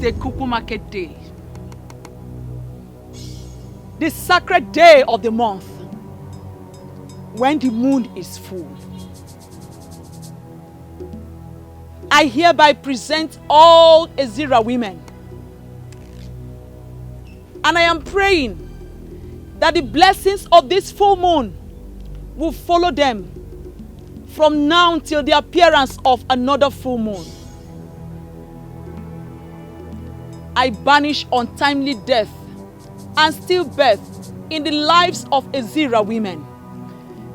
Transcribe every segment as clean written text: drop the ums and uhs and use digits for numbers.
a Kuku market day. The sacred day of the month, when the moon is full. I hereby present all Ezira women. And I am praying that the blessings of this full moon will follow them from now till the appearance of another full moon. I banish untimely death and stillbirth in the lives of Ezira women.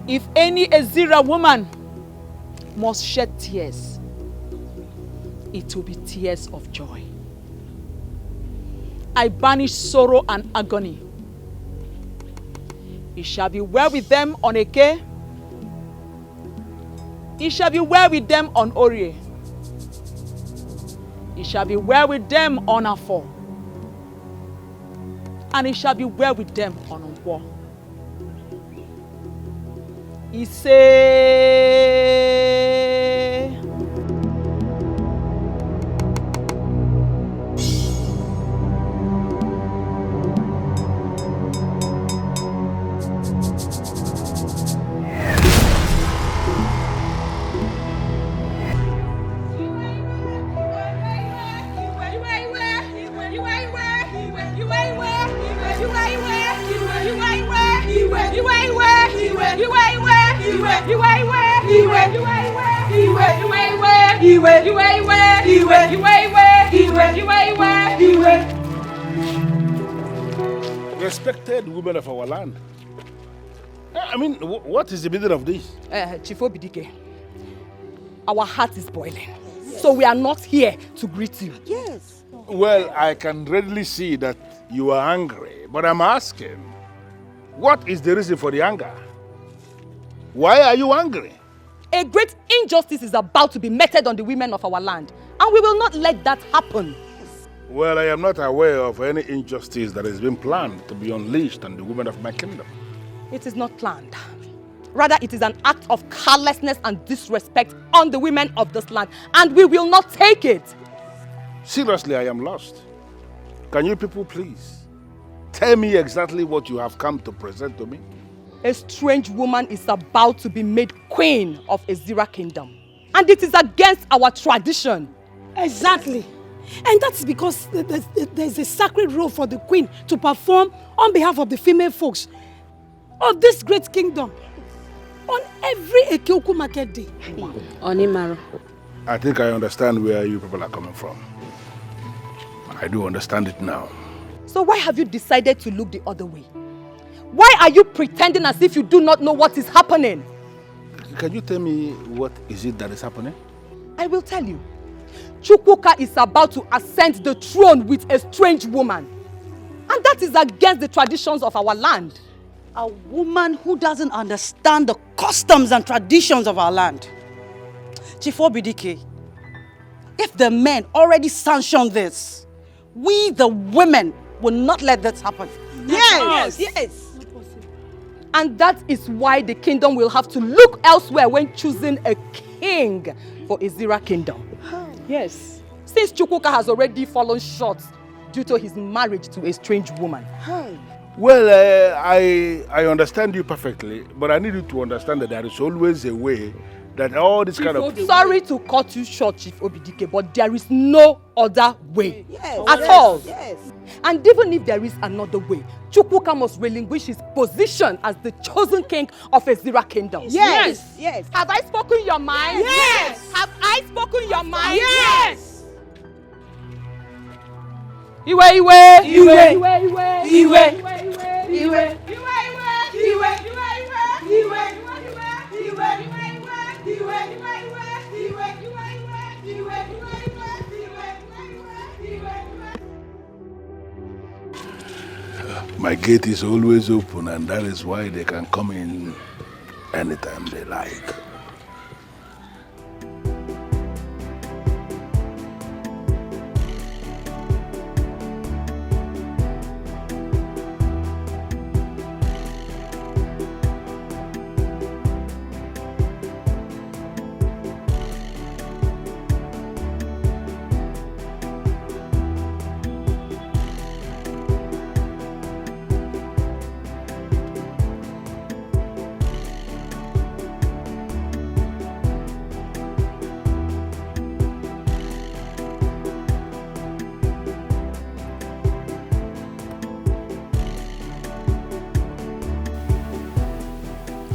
If any Ezira woman must shed tears, it will be tears of joy. I banish sorrow and agony. It shall be well with them on Eke. It shall be well with them on Orie. It shall be well with them on Afo. And it shall be well with them on Nkwo. Ise. Respected women of our land. I mean, what is the meaning of this? Chief Dikeh, our heart is boiling. Yes. So we are not here to greet you. Yes. Well, I can readily see that you are angry, but I'm asking, what is the reason for the anger? Why are you angry? A great injustice is about to be meted on the women of our land, and we will not let that happen. Well, I am not aware of any injustice that has been planned to be unleashed on the women of my kingdom. It is not planned. Rather, it is an act of carelessness and disrespect on the women of this land, and we will not take it. Seriously, I am lost. Can you people please tell me exactly what you have come to present to me? A strange woman is about to be made queen of Ezira kingdom, and it is against our tradition. Exactly. And that's because there's a sacred role for the queen to perform on behalf of the female folks of this great kingdom on every Ekeuku market day. Onimaro. I think I understand where you people are coming from. I do understand it now. So why have you decided to look the other way? Why are you pretending as if you do not know what is happening? Can you tell me what is it that is happening? I will tell you. Chukwuka is about to ascend the throne with a strange woman. And that is against the traditions of our land. A woman who doesn't understand the customs and traditions of our land. Chief Dikeh, if the men already sanctioned this, we the women will not let this happen. Yes. And that is why the kingdom will have to look elsewhere when choosing a king for Ezira kingdom. Yes. Since Chukwuka has already fallen short due to his marriage to a strange woman. Well, I understand you perfectly, but I need you to understand that there is always a way that all this kind of... Sorry to cut you short, Chief Dikeh, but there is no other way at all. Yes. And even if there is another way, Chukwuka must relinquish his position as the chosen king of Ezira kingdom. Yes. Have I spoken your mind? Yes. Have I spoken your mind? Yes. Iwe. My gate is always open, and that is why they can come in anytime they like.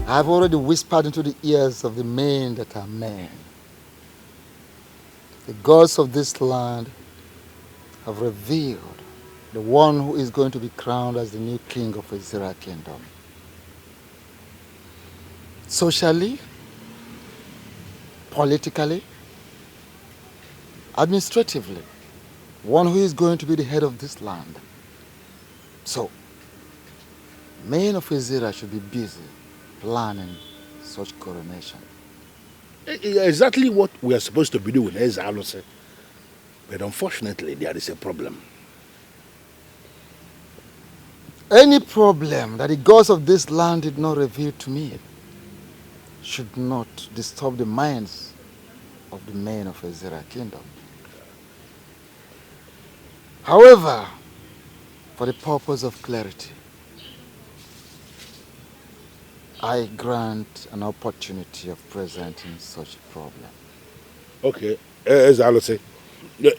I've already whispered into the ears of the men that are men. The gods of this land have revealed the one who is going to be crowned as the new king of Ezira Kingdom. Socially, politically, administratively, one who is going to be the head of this land. So, men of Ezira should be busy planning such coronation. Exactly what we are supposed to be doing, as Alo said. But unfortunately, there is a problem. Any problem that the gods of this land did not reveal to me should not disturb the minds of the men of Ezira Kingdom. However, for the purpose of clarity, I grant an opportunity of presenting such a problem. Okay, as Alo said,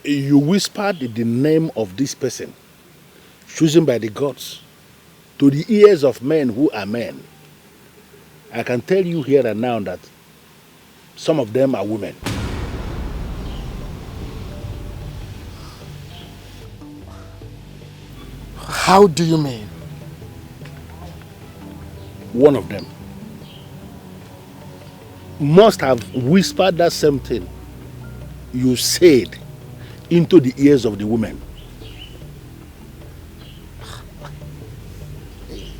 you whispered the name of this person, chosen by the gods, to the ears of men who are men. I can tell you here and now that some of them are women. How do you mean? One of them must have whispered that same thing you said into the ears of the women.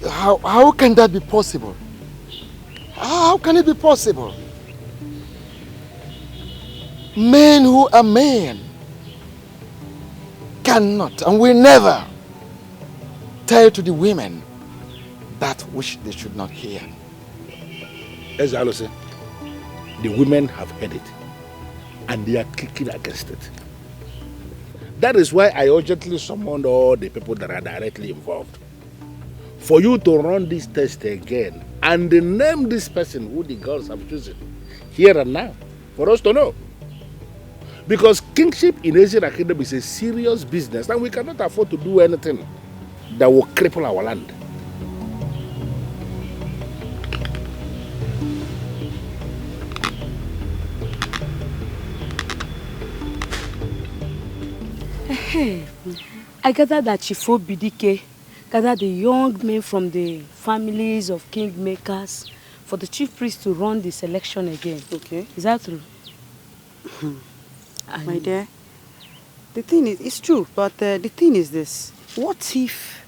How can that be possible? How can it be possible? Men who are men cannot and will never tell to the women that which they should not hear. As I said, the women have heard it and they are kicking against it. That is why I urgently summoned all the people that are directly involved for you to run this test again and name this person who the girls have chosen here and now for us to know. Because kingship in Ezira Kingdom is a serious business and we cannot afford to do anything that will cripple our land. Hey, I gather that Chifo Dikeh gathered the young men from the families of kingmakers for the chief priest to run the selection again. Okay. Is that true? My dear, the thing is, it's true, but the thing is this. What if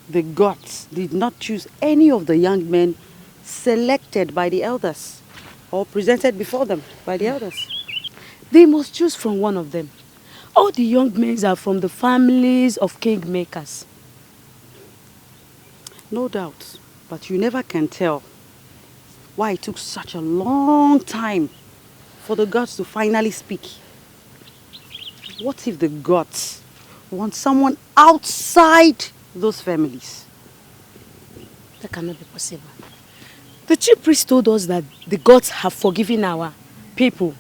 the gods did not choose any of the young men selected by the elders or presented before them by the elders? They must choose from one of them. All the young men are from the families of kingmakers. No doubt, but you never can tell why it took such a long time for the gods to finally speak. What if the gods want someone outside those families? That cannot be possible. The chief priest told us that the gods have forgiven our people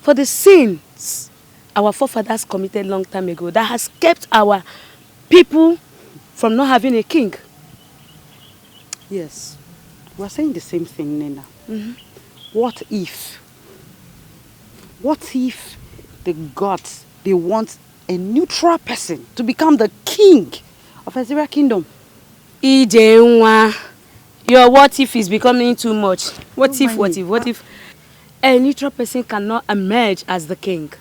for the sins our forefathers committed long time ago that has kept our people from not having a king. Yes, we are saying the same thing, Nena. What if the gods, they want a neutral person to become the king of Ezira Kingdom? Ijeunwa, your what if is becoming too much. What if a neutral person cannot emerge as the king?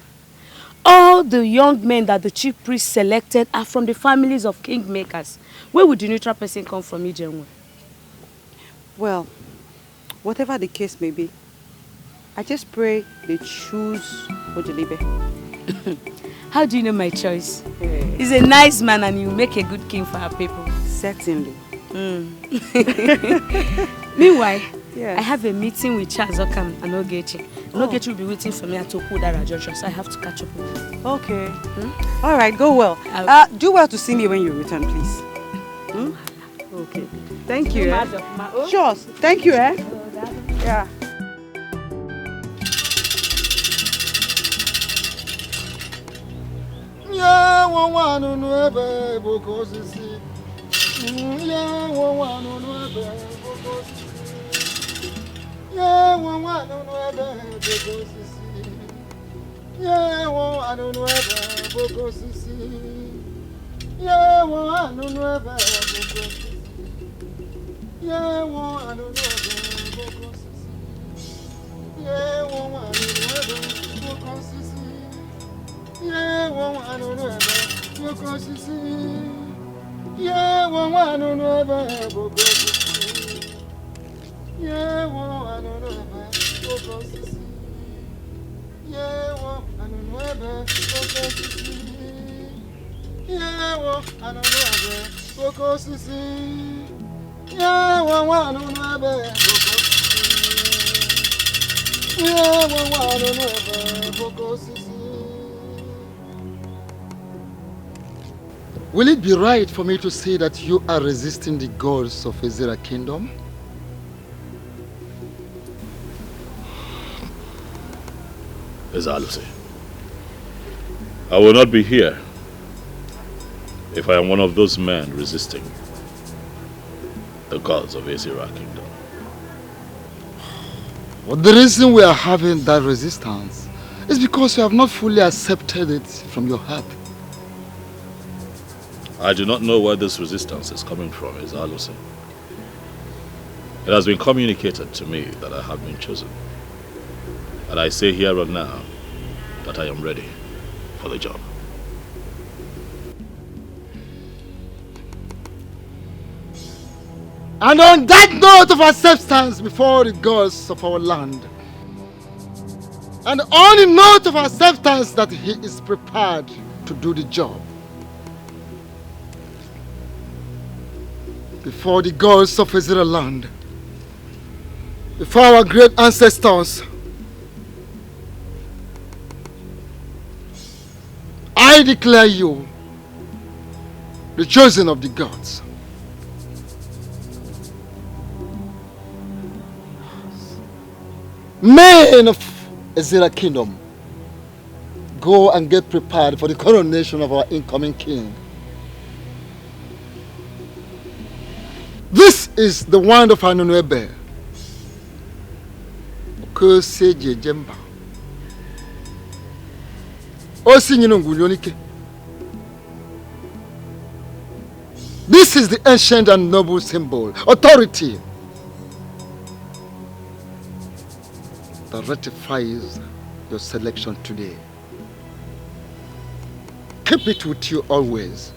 All the young men that the chief priest selected are from the families of kingmakers. Where would the neutral person come from, Ijeunwa? Well, whatever the case may be, I just pray they choose Ojelibe. How do you know my choice? He's a nice man and he'll make a good king for our people. Certainly. Meanwhile, yes. I have a meeting with Charles Okam and Ogechi. Ogechi will be waiting for me at Okudara Junction, so I have to catch up with him. Okay. All right, go well. Do well to see me when you return, please. Okay. Thank you. Sure. Thank you, Yeah. Yeah, one no ebe boko sisi. Yeah, one no ebe boko sisi. Yeah, one no ebe boko sisi. Yeah, one no ebe boko sisi. Yeah, one no ebe boko sisi. Yeah, one no ebe boko sisi. Yeah, one no ebe boko sisi. Yeah, one no ebe boko sisi. Yeah, one no ebe boko sisi. Yeah, one no ebe boko sisi. Yeah, one no ebe boko sisi. Yeah, one no ebe boko sisi. Will it be right for me to say that you are resisting the gods of Ezra Kingdom? Ezalusi, I will not be here if I am one of those men resisting the gods of Ezra Kingdom. Well, the reason we are having that resistance is because you have not fully accepted it from your heart. I do not know where this resistance is coming from, Ezalusi. It has been communicated to me that I have been chosen. And I say here and now that I am ready for the job. And on that note of acceptance before the gods of our land, and on the note of acceptance that he is prepared to do the job, before the gods of Israel land, before our great ancestors, I declare you the chosen of the gods. Men of Ezra Kingdom, go and get prepared for the coronation of our incoming king. This is the wand of Anunuebe. Okoseje Jemba. This is the ancient and noble symbol, authority, that ratifies your selection today. Keep it with you always.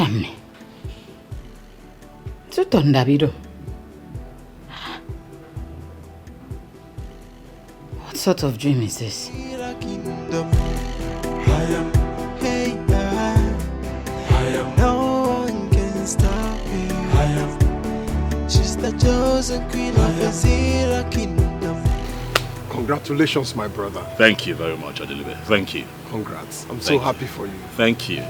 Yummy. Davido. What sort of dream is this? No one can stop me. She's the chosen queen of the Zira kingdom. Congratulations, my brother. Thank you very much, Adelibe. Thank you. Congrats. I'm so happy for you. Thank you.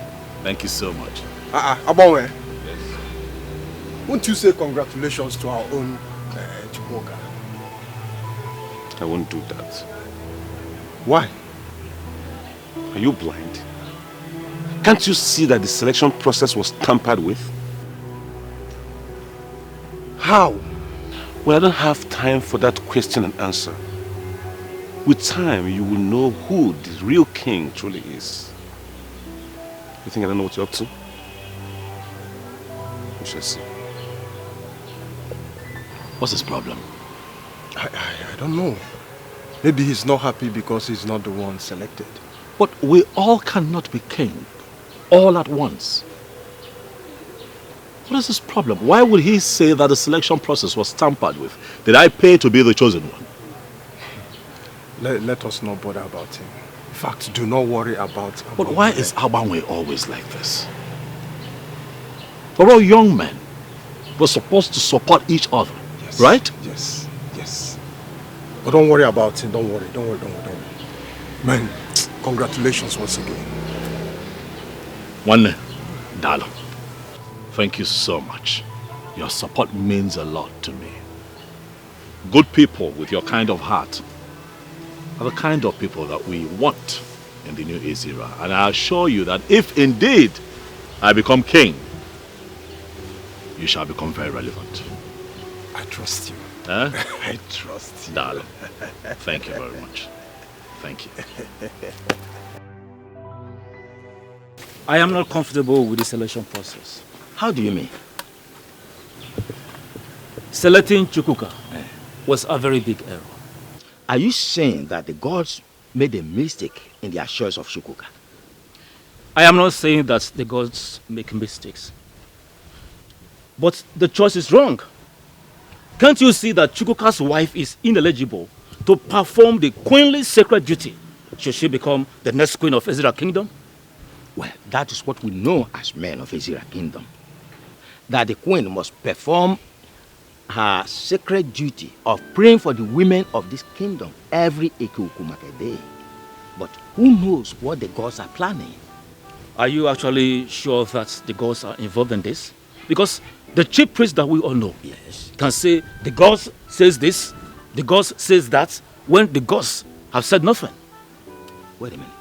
Thank you so much. Abonwe. Yes. Won't you say congratulations to our own Chukwuka? I won't do that. Why? Are you blind? Can't you see that the selection process was tampered with? How? Well, I don't have time for that question and answer. With time, you will know who the real king truly is. You think I don't know what you're up to? We shall see. What's his problem? I don't know. Maybe he's not happy because he's not the one selected. But we all cannot be king all at once. What is his problem? Why would he say that the selection process was tampered with? Did I pay to be the chosen one? Let us not bother about him. In fact, do not worry about him. But why is Abanwe always like this? We're all young men. We're supposed to support each other, yes, right? Yes, yes. But don't worry about him. Don't worry. Man, congratulations once again. One, Dalo, thank you so much. Your support means a lot to me. Good people with your kind of heart are the kind of people that we want in the new era. And I assure you that if indeed I become king, you shall become very relevant. I trust you. Huh? I trust you. Darling, thank you very much. Thank you. I am not comfortable with the selection process. How do you mean? Selecting Chukwuka was a very big error. Are you saying that the gods made a mistake in their choice of Chukwuka? I am not saying that the gods make mistakes. But the choice is wrong. Can't you see that Chukwuka's wife is ineligible to perform the queenly sacred duty should she become the next queen of Ezra Kingdom? Well, that is what we know as men of Ezra Kingdom. That the queen must perform her sacred duty of praying for the women of this kingdom every Ekukumake day. But who knows what the gods are planning? Are you actually sure that the gods are involved in this? Because the chief priest that we all know can say the gods says this, the gods says that, when the gods have said nothing. Wait a minute.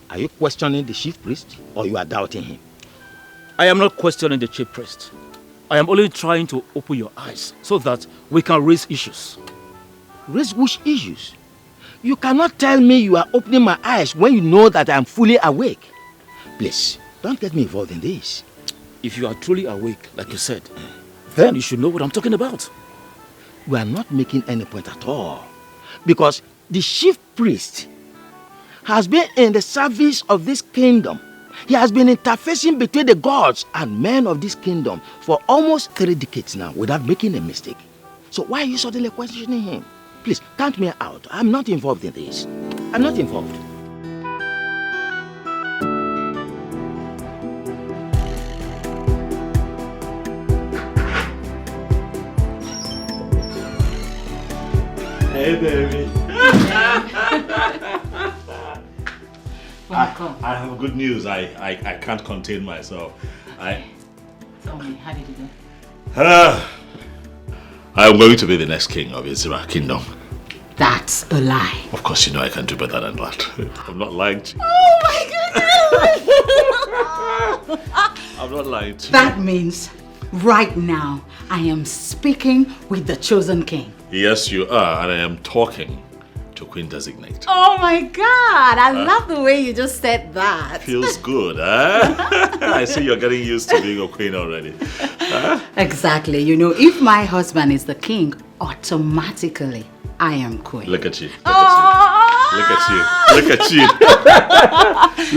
Are you questioning the chief priest or you are doubting him? I am not questioning the chief priest. I am only trying to open your eyes so that we can raise issues. Raise which issues? You cannot tell me you are opening my eyes when you know that I am fully awake. Please, don't get me involved in this. If you are truly awake, like you said, then you should know what I'm talking about. We are not making any point at all. Because the chief priest has been in the service of this kingdom. He has been interfacing between the gods and men of this kingdom for almost 3 decades now without making a mistake. So why are you suddenly questioning him? Please, count me out. I'm not involved in this. I'm not involved. Hey, baby. I have good news. I can't contain myself. Tell me, how did it go? I'm going to be the next king of Ezra Kingdom. That's a lie. Of course, you know I can do better than that. I'm not lying to you. Oh my goodness! I'm not lying to you. That means right now I am speaking with the chosen king. Yes, you are, and I am talking to Queen Designate. Oh my God! I love the way you just said that. Feels good, huh? I see you're getting used to being a queen already. Huh? Exactly. You know, if my husband is the king, automatically I am queen. Look at you. Look at you. Look at you. Look at you.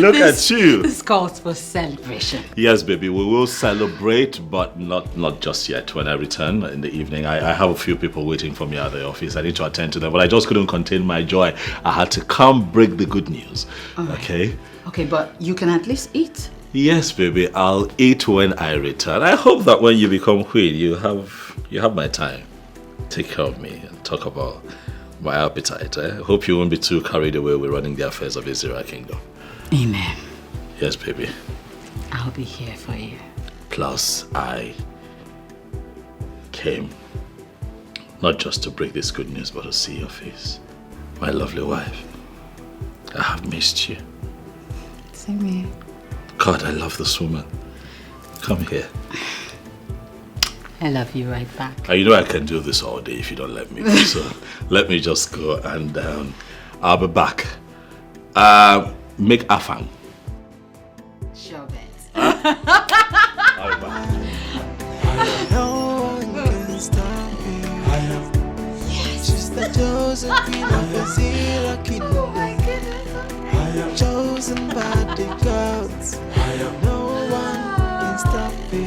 Look at you. This calls for celebration. Yes, baby, we will celebrate, but not just yet. When I return in the evening, I have a few people waiting for me at the office. I need to attend to them, but I just couldn't contain my joy. I had to come break the good news. Okay? Okay, but you can at least eat. Yes, baby, I'll eat when I return. I hope that when you become queen, you have my time. Take care of me and talk about my appetite. I hope you won't be too carried away with running the affairs of Ezira Kingdom. Amen. Yes, baby. I'll be here for you. Plus, I came not just to break this good news, but to see your face. My lovely wife. I have missed you. Same here. God, I love this woman. Come here. I love you right back. You know I can do this all day if you don't let me. So let me just go and I'll be back. Make afang. Sure bet. I'll be back. No one can stop me. She's the chosen queen of Ezira Kingdom. Oh my goodness. I am chosen by the gods. No one can stop me.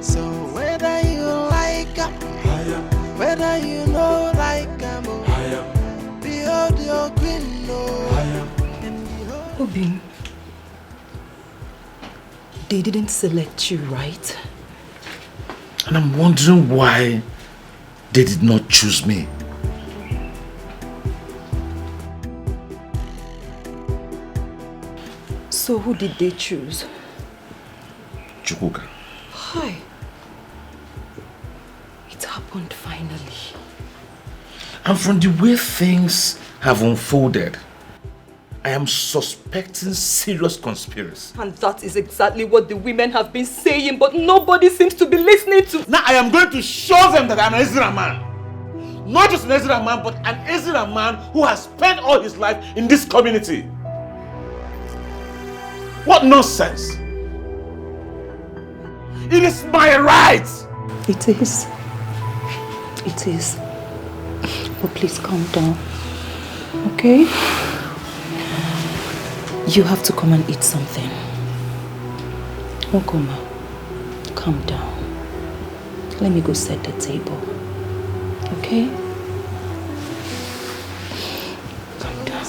So whether you like whether you know like behold your queen, Obin, they didn't select you, right? And I'm wondering why they did not choose me. So who did they choose? Chukwuka. Hi. It happened finally. And from the way things have unfolded, I am suspecting serious conspiracy. And that is exactly what the women have been saying, but nobody seems to be listening to. Now I am going to show them that I'm an Ezra man. Not just an Ezra man, but an Ezra man who has spent all his life in this community. What nonsense! It is my right! It is. It is. But please calm down. Okay? You have to come and eat something. Okoma, calm down. Let me go set the table. Okay? Calm down.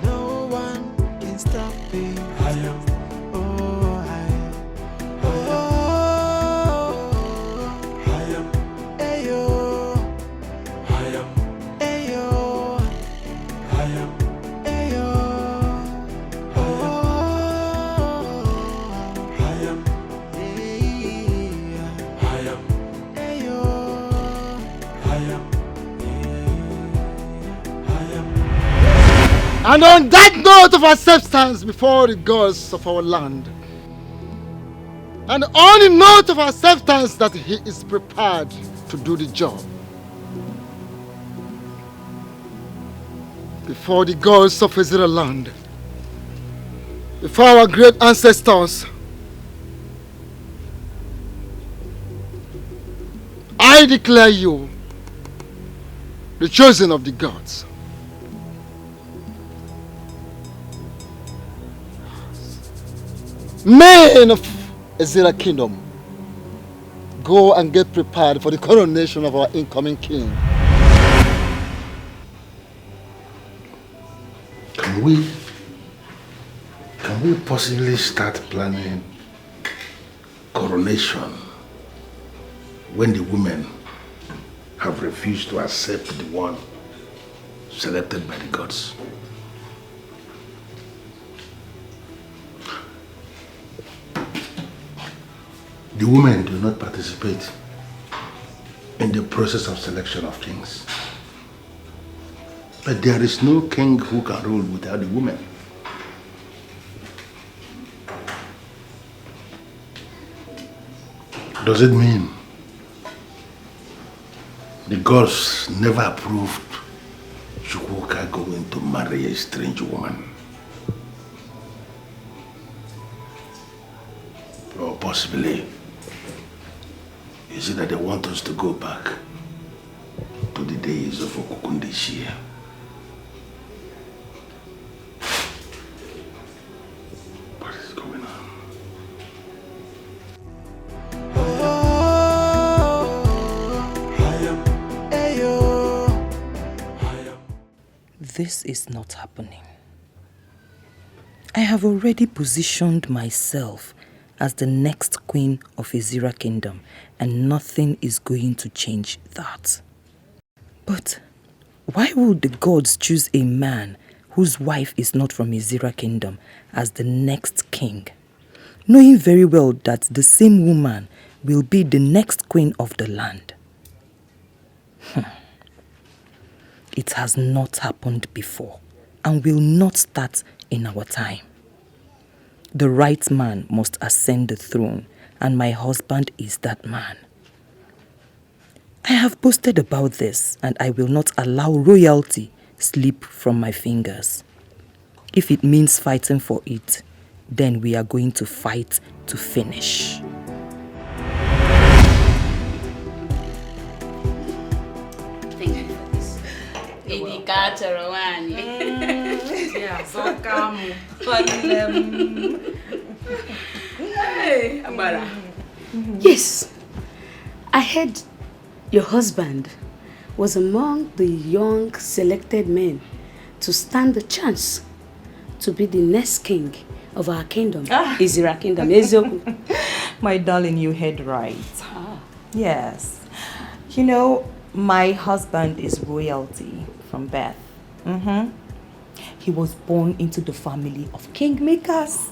No one can stop me. And on that note of acceptance before the gods of our land, and on the note of acceptance that he is prepared to do the job, before the gods of Ezra land, before our great ancestors, I declare you the chosen of the gods. Men of Ezra Kingdom, go and get prepared for the coronation of our incoming king. Can we possibly start planning coronation when the women have refused to accept the one selected by the gods? The women do not participate in the process of selection of kings. But there is no king who can rule without the women. Does it mean the gods never approved Chukwuka going to marry a strange woman? Or possibly, is it that they want us to go back to the days of Okukundeshia? What is going on? This is not happening. I have already positioned myself as the next queen of Ezira Kingdom, and nothing is going to change that. But why would the gods choose a man whose wife is not from Ezira Kingdom as the next king, knowing very well that the same woman will be the next queen of the land? It has not happened before and will not start in our time. The right man must ascend the throne, and my husband is that man. I have boasted about this, and I will not allow royalty slip from my fingers. If it means fighting for it, then we are going to fight to finish. Thank you for this. Yeah, so come. Hey, Amara. Yes, I heard your husband was among the young selected men to stand the chance to be the next king of our kingdom, Ezira Kingdom. My darling, you heard right. Yes. You know, my husband is royalty from birth. He was born into the family of kingmakers.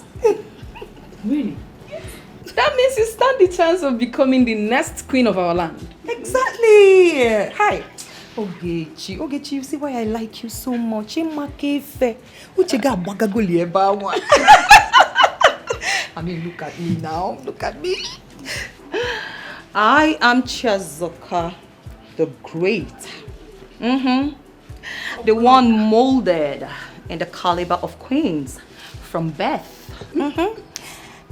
Really? That means you stand the chance of becoming the next queen of our land. Exactly. Hi. Ogechi, you see why I like you so much. I mean, look at me now. Look at me. I am Chiazoka the Great. The one molded in the caliber of queens from birth.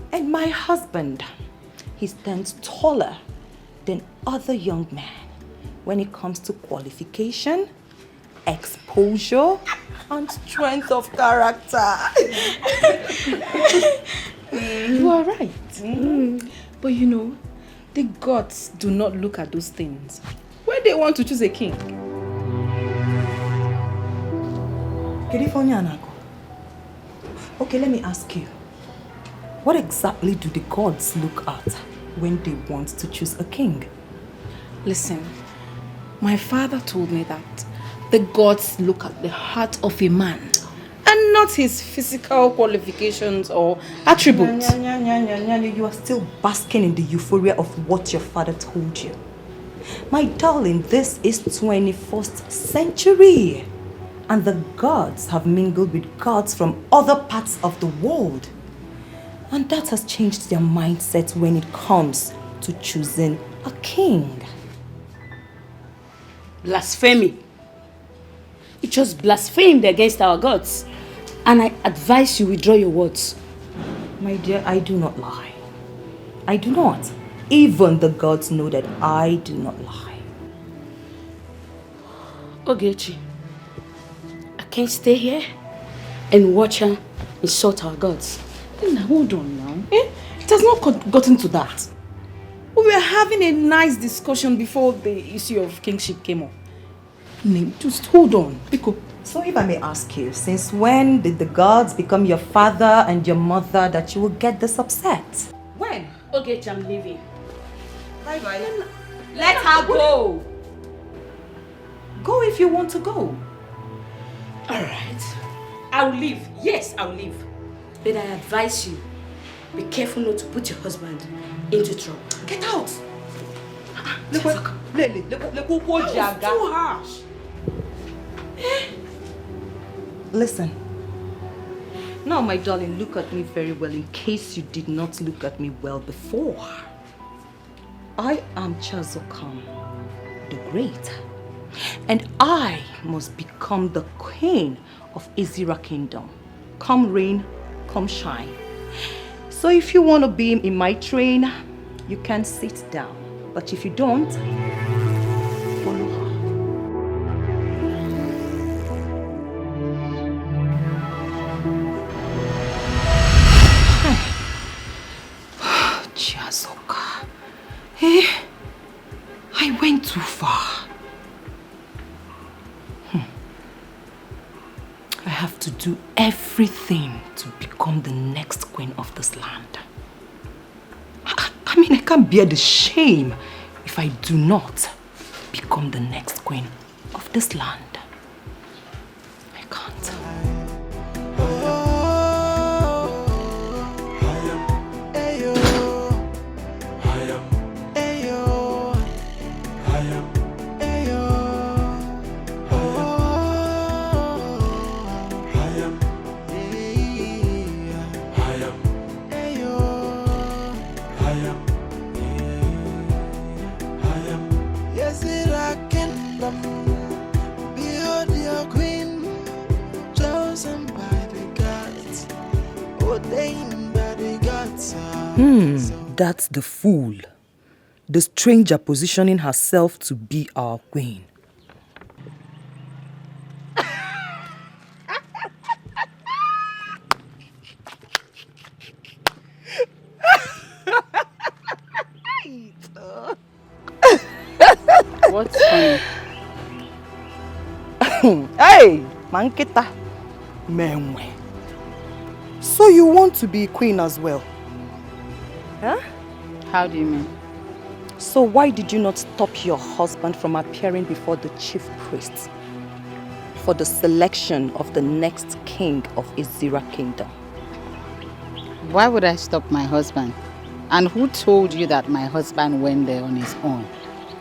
And my husband, he stands taller than other young men when it comes to qualification, exposure, and strength of character. You are right. But you know, the gods do not look at those things when they want to choose a king. Okay, let me ask you. What exactly do the gods look at when they want to choose a king? Listen, my father told me that the gods look at the heart of a man and not his physical qualifications or attributes. You are still basking in the euphoria of what your father told you. My darling, this is 21st century. And the gods have mingled with gods from other parts of the world. And that has changed their mindset when it comes to choosing a king. Blasphemy. You just blasphemed against our gods. And I advise you withdraw your words. My dear, I do not lie. I do not. Even the gods know that I do not lie. Ogechi, I can't stay here and watch her insult our gods. Now, hold on now. It has not gotten to that. We were having a nice discussion before the issue of kingship came up. Just hold on. So if I may ask you, since when did the gods become your father and your mother that you will get this upset? When? Ogechi, I'm leaving. Bye-bye. Let her go. Go if you want to go. Alright. I'll leave. Yes, I'll leave. But I advise you, Be careful not to put your husband into trouble. Get out! Look what too harsh. Listen. Now, my darling, look at me very well in case you did not look at me well before. I am Chazokam, the Great, and I must become the queen of Ezira Kingdom. Come rain, come shine. So if you want to be in my train, you can sit down. But if you don't, follow her. Chiazoka. Hey, I went too far. I have to do everything to become the next queen of this land. I mean, I can't bear the shame if I do not become the next queen of this land. I can't. That's the fool. The stranger positioning herself to be our queen. What's funny? Hey, Manketa. Menwe. So you want to be queen as well? Huh? How do you mean? So why did you not stop your husband from appearing before the chief priest for the selection of the next king of Ezira Kingdom? Why would I stop my husband? And who told you that my husband went there on his own?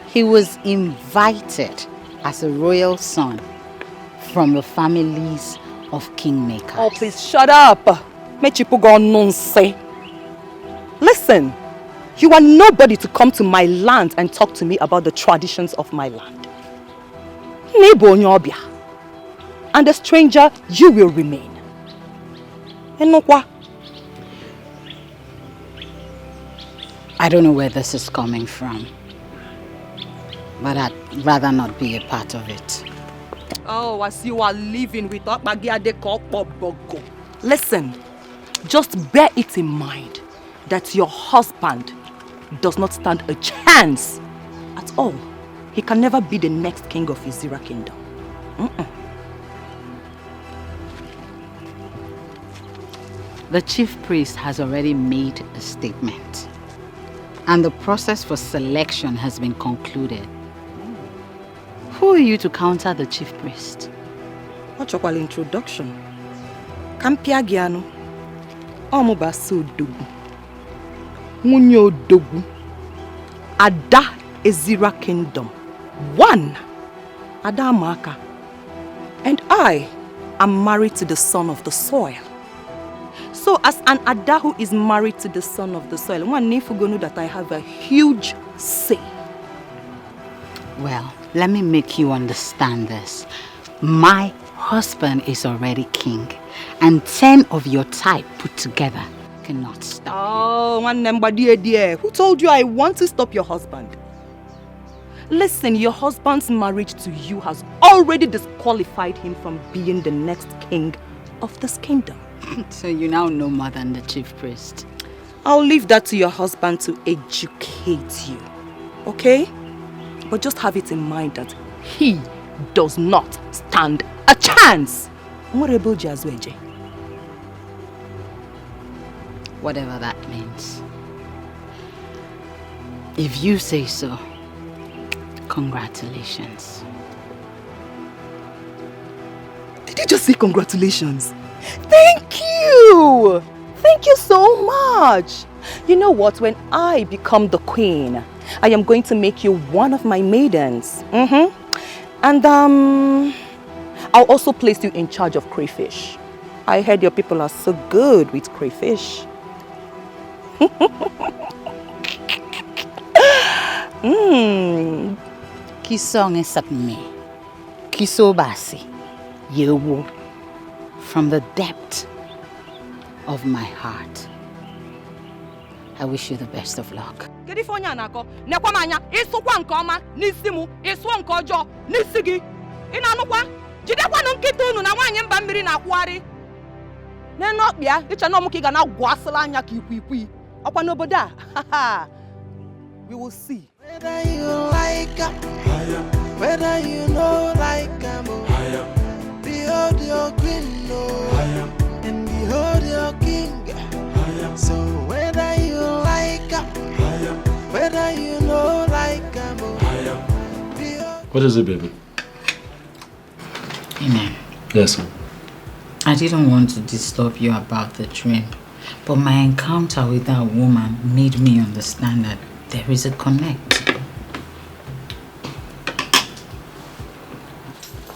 He was invited as a royal son from the families of kingmakers. Oh, please shut up. Listen, you are nobody to come to my land and talk to me about the traditions of my land. And a stranger, you will remain. I don't know where this is coming from, but I'd rather not be a part of it. Oh, as you are living with Bogo. Listen, just bear it in mind that your husband does not stand a chance at all. He can never be the next king of Ezira Kingdom. The chief priest has already made a statement, and the process for selection has been concluded. Who are you to counter the chief priest? What's your introduction? Kampiagiano. Omubasu Dogu. Munyo Dogu. Ada Ezira Kingdom. One. Ada Amaka. And I am married to the son of the soil. So as an Ada who is married to the son of the soil, one need to know that I have a huge say. Well, let me make you understand this. My husband is already king, and 10 of your type put together cannot stop dear. Who told you I want to stop your husband? Listen, your husband's marriage to you has already disqualified him from being the next king of this kingdom. So you now know more than the chief priest. I'll leave that to your husband to educate you, okay? But just have it in mind that he does not stand a chance. Whatever that means. If you say so, congratulations. Did you just say congratulations? Thank you! Thank you so much. You know what? When I become the queen, I am going to make you one of my maidens. And I'll also place you in charge of crayfish. I heard your people are so good with crayfish. Kisong esapme. Kisobasi. Yewu. From the depth of my heart, I wish you the best of luck. We will see. Whether you like whether you know like behold your queen, and behold your king. So whether you like whether you know like What is it, baby? Amen. Yes, sir. I didn't want to disturb you about the dream, but my encounter with that woman made me understand that there is a connect.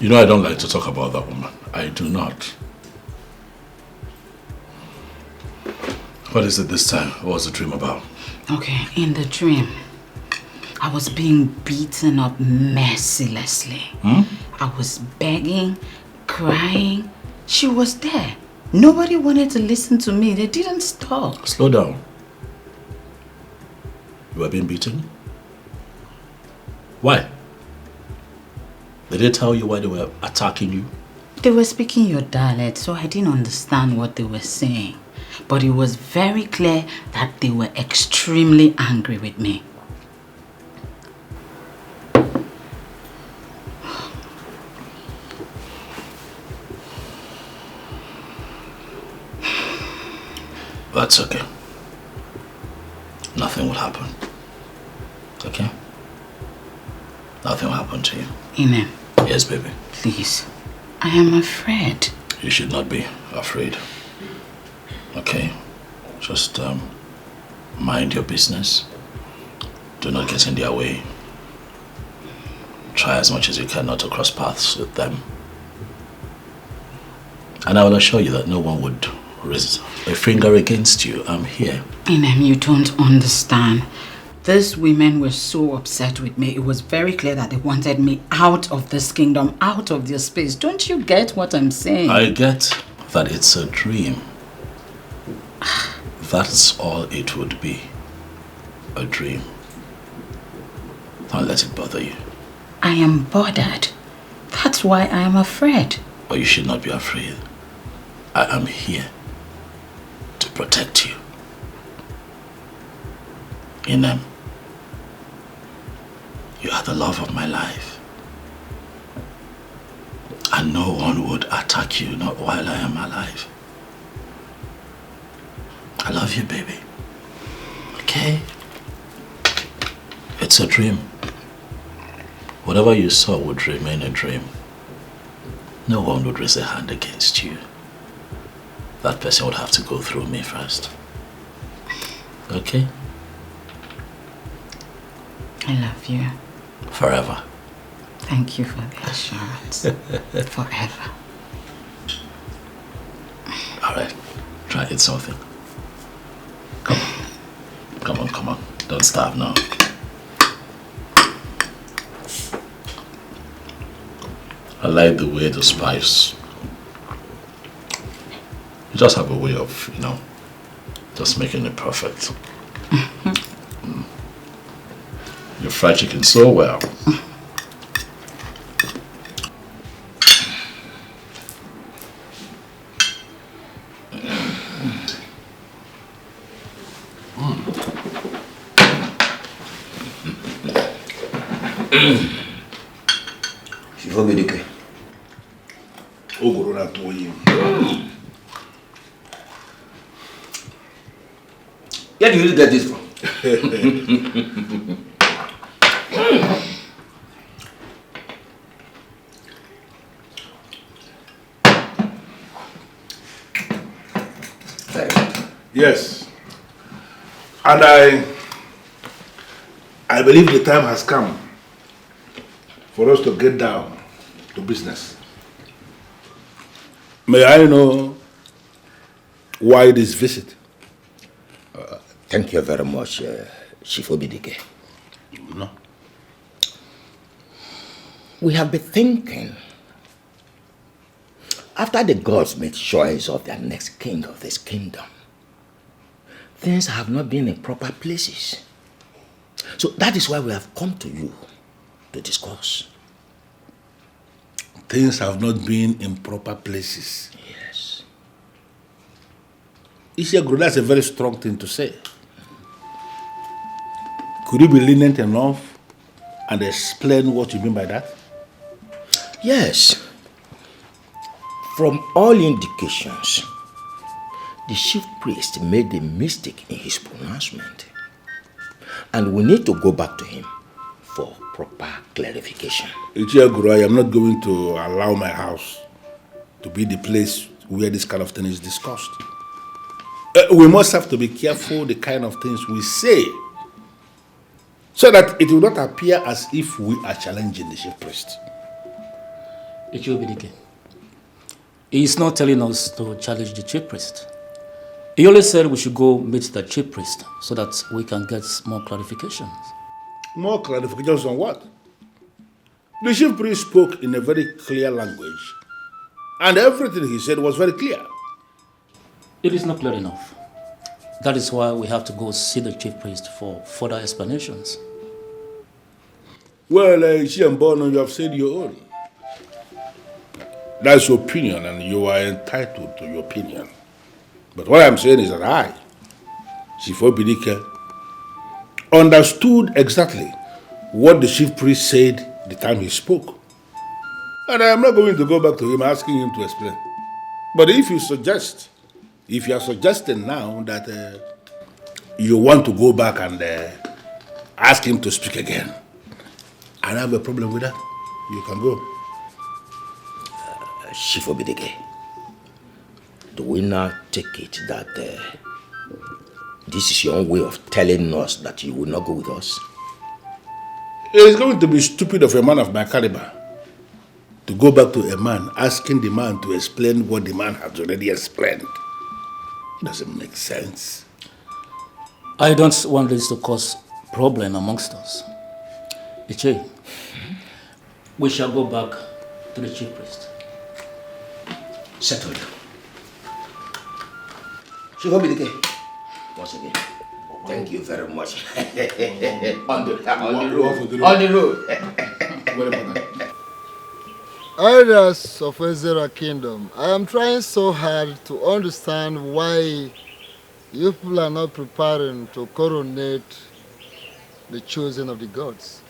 You know I don't like to talk about that woman. I do not. What is it this time? What was the dream about? Okay, in the dream, I was being beaten up mercilessly. I was begging, crying. She was there. Nobody wanted to listen to me. They didn't stop. Slow down. You were being beaten? Why? Did they tell you why they were attacking you? They were speaking your dialect, so I didn't understand what they were saying. But it was very clear that they were extremely angry with me. That's okay. Nothing will happen. Okay? Nothing will happen to you. Amen. Yes, baby. Please. I am afraid. You should not be afraid. Okay? Just mind your business. Do not get in their way. Try as much as you can not to cross paths with them. And I will assure you that no one would raise a finger against you. I'm here. Inem, you don't understand. These women were so upset with me. It was very clear that they wanted me out of this kingdom, out of their space. Don't you get what I'm saying? I get that it's a dream. That's all it would be. A dream. Don't let it bother you. I am bothered. That's why I am afraid. But you should not be afraid. I am here to protect you. Inem, you are the love of my life. And no one would attack you, not while I am alive. I love you, baby. Okay? It's a dream. Whatever you saw would remain a dream. No one would raise a hand against you. That person would have to go through me first. Okay? I love you. Forever. Thank you for the assurance. Forever. Alright. Try eat something. Come on. Come on, come on. Don't starve now. I like the way the spice. You just have a way of, you know, just making it perfect. You fry chicken so well. Dikeh. Where do you get this from? Yes. And I believe the time has come for us to get down to business. May I know why this visit? Thank you very much, Chief Dikeh. No. We have been thinking, after the gods made choice of their next king of this kingdom, things have not been in proper places. So that is why we have come to you to discuss. Things have not been in proper places. Yes. Isiagro, that's a very strong thing to say. Could you be lenient enough and explain what you mean by that? Yes. From all indications, the chief priest made a mistake in his pronouncement. And we need to go back to him for proper clarification. Ichiaguro, I am not going to allow my house to be the place where this kind of thing is discussed. We must have to be careful the kind of things we say, so that it will not appear as if we are challenging the chief priest. It will be Dikeh. He is not telling us to challenge the chief priest. He only said we should go meet the chief priest so that we can get more clarifications. More clarifications on what? The chief priest spoke in a very clear language, and everything he said was very clear. It is not clear enough. That is why we have to go see the chief priest for further explanations. Well, Chiambono, you have said your own. That's your opinion, and you are entitled to your opinion. But what I'm saying is that I, Chief Dikeh, understood exactly what the chief priest said the time he spoke. And I am not going to go back to him asking him to explain. But if you are suggesting now that you want to go back and ask him to speak again, I don't have a problem with that. You can go. Chief Dikeh, do we now take it that this is your own way of telling us that you will not go with us? It is going to be stupid of a man of my caliber to go back to a man asking the man to explain what the man has already explained. It doesn't make sense. I don't want this to cause problem amongst us. Iche, we shall go back to the chief priest. Settled. Chief Dikeh, once again, thank you very much. on the road. Elders of Ezra Kingdom, I am trying so hard to understand why you people are not preparing to coronate the chosen of the gods.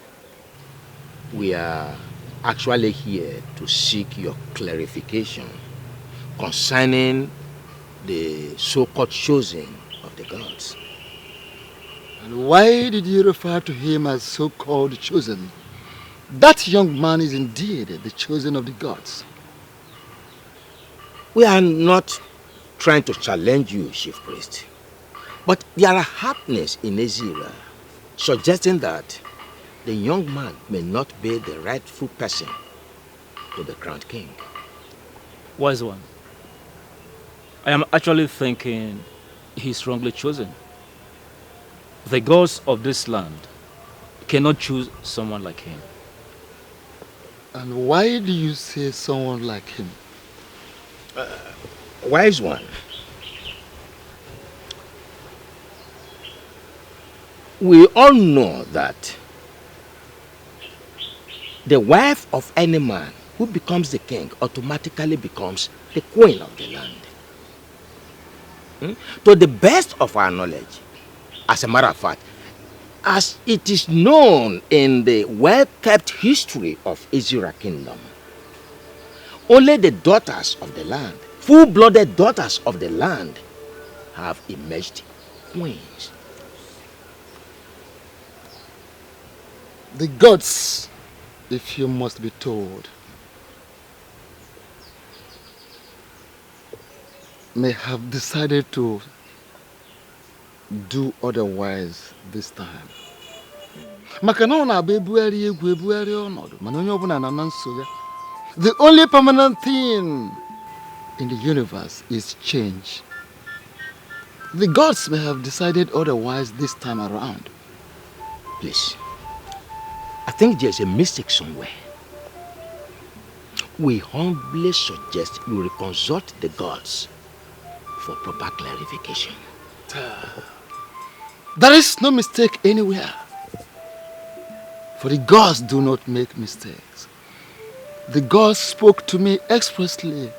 We are actually here to seek your clarification concerning the so-called chosen of the gods. And why did you refer to him as so-called chosen? That young man is indeed the chosen of the gods. We are not trying to challenge you, Chief Priest. But there are happenings in Ezra suggesting that the young man may not be the rightful person to the crowned king. Wise one, I am actually thinking he's wrongly chosen. The gods of this land cannot choose someone like him. And why do you say someone like him? Wise one, we all know that the wife of any man who becomes the king automatically becomes the queen of the land. To the best of our knowledge, as a matter of fact, as it is known in the well-kept history of Ezra Kingdom, only the daughters of the land, full-blooded daughters of the land, have emerged queens. The gods, if you must be told, may have decided to do otherwise this time. The only permanent thing in the universe is change. The gods may have decided otherwise this time around. Please, I think there's a mistake somewhere. We humbly suggest you reconsult the gods for proper clarification. There is no mistake anywhere. For the gods do not make mistakes. The gods spoke to me expressly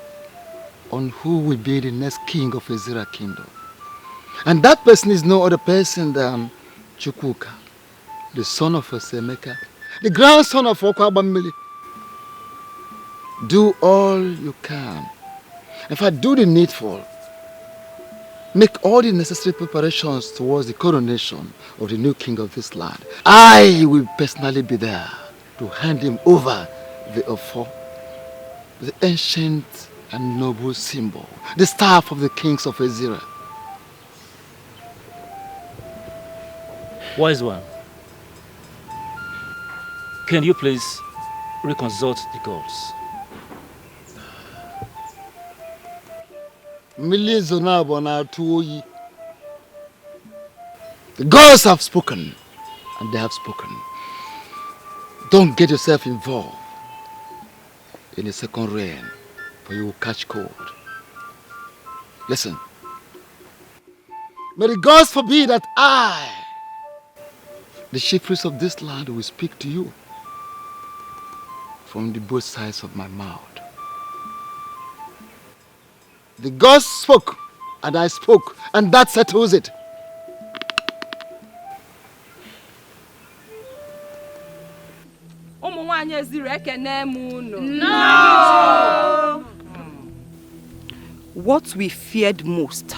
on who will be the next king of Ezira kingdom. And that person is no other person than Chukwuka, the son of Osemeka, the grandson of Okwabamili. Do all you can. In fact, do the needful. Make all the necessary preparations towards the coronation of the new king of this land. I will personally be there to hand him over the Ofo, the ancient and noble symbol, the staff of the kings of Ezira. Wise one, can you please reconsult the gods? The gods have spoken, and they have spoken. Don't get yourself involved in a second rain, for you will catch cold. Listen, may the gods forbid that I, the chief priest of this land, will speak to you from the both sides of my mouth. The gods spoke, and I spoke, and that settles it. No! What we feared most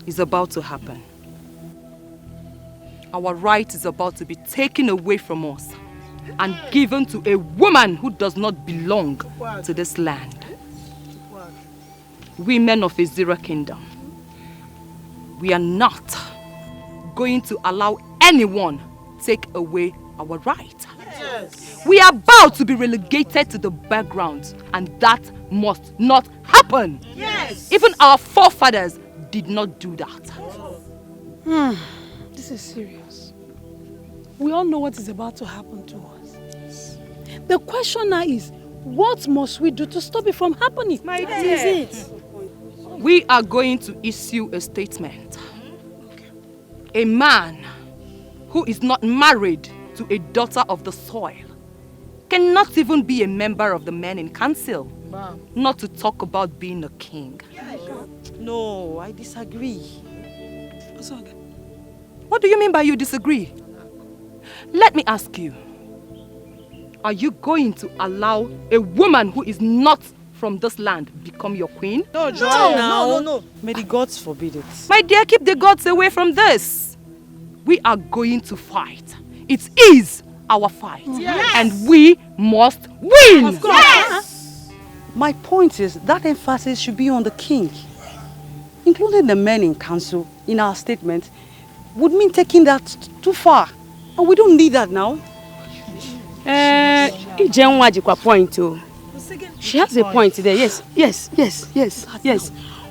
is about to happen. Our right is about to be taken away from us and given to a woman who does not belong to this land. We men of Ezira Kingdom, we are not going to allow anyone take away our right. Yes. We are about to be relegated to the background, and that must not happen. Yes. Even our forefathers did not do that. This is serious. We all know what is about to happen to us. The question now is, what must we do to stop it from happening? That is it. We are going to issue a statement. A man who is not married to a daughter of the soil cannot even be a member of the men in council, not to talk about being a king. No, I disagree. What do you mean by you disagree? Let me ask you, are you going to allow a woman who is not from this land become your queen? No. May the gods forbid it. My dear, keep the gods away from this. We are going to fight. It is our fight. Yes. And we must win. Of course. Yes. My point is that emphasis should be on the king. Including the men in council in our statement would mean taking that too far. And we don't need that now. Ijenwa jikwa point too. She has a point there. Yes.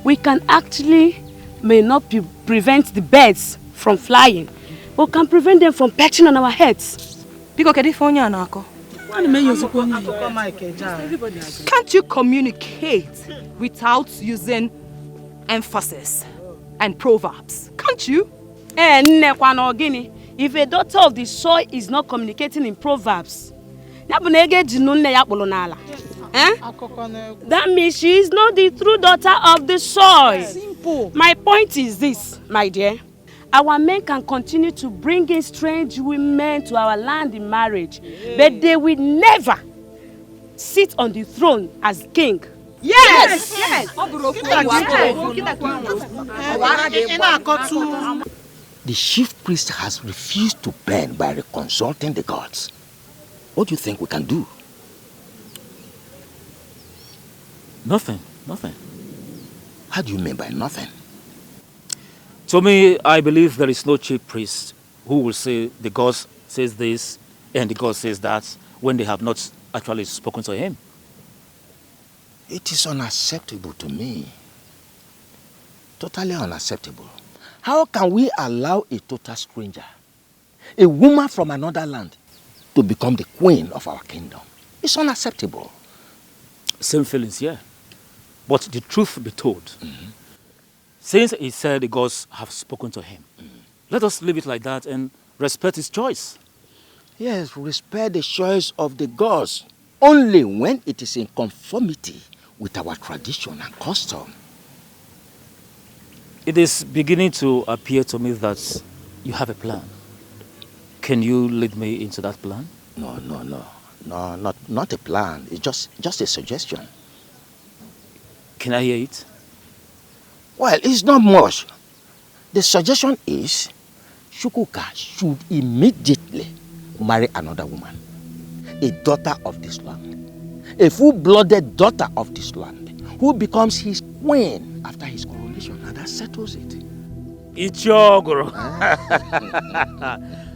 We can actually may not prevent the birds from flying, but can prevent them from perching on our heads. Can't you communicate without using emphasis and proverbs? Can't you? If a daughter of the soil is not communicating in proverbs, that means she is not the true daughter of the soil. Simple. My point is this, my dear. Our men can continue to bring in strange women to our land in marriage, but they will never sit on the throne as king. Yes! The chief priest has refused to burn by reconsulting the gods. What do you think we can do? Nothing. How do you mean by nothing? To me, I believe there is no chief priest who will say the God says this and the God says that when they have not actually spoken to him. It is unacceptable to me. Totally unacceptable. How can we allow a total stranger, a woman from another land, to become the queen of our kingdom? It's unacceptable. Same feelings, yeah. But the truth be told, since he said the gods have spoken to him, let us leave it like that and respect his choice. Yes, respect the choice of the gods, only when it is in conformity with our tradition and custom. It is beginning to appear to me that you have a plan. Can you lead me into that plan? No, not a plan. It's just a suggestion. Can I hear it? Well, it's not much. The suggestion is Chukwuka should immediately marry another woman, a daughter of this land, a full-blooded daughter of this land, who becomes his queen after his coronation, and that settles it. Ichogoro.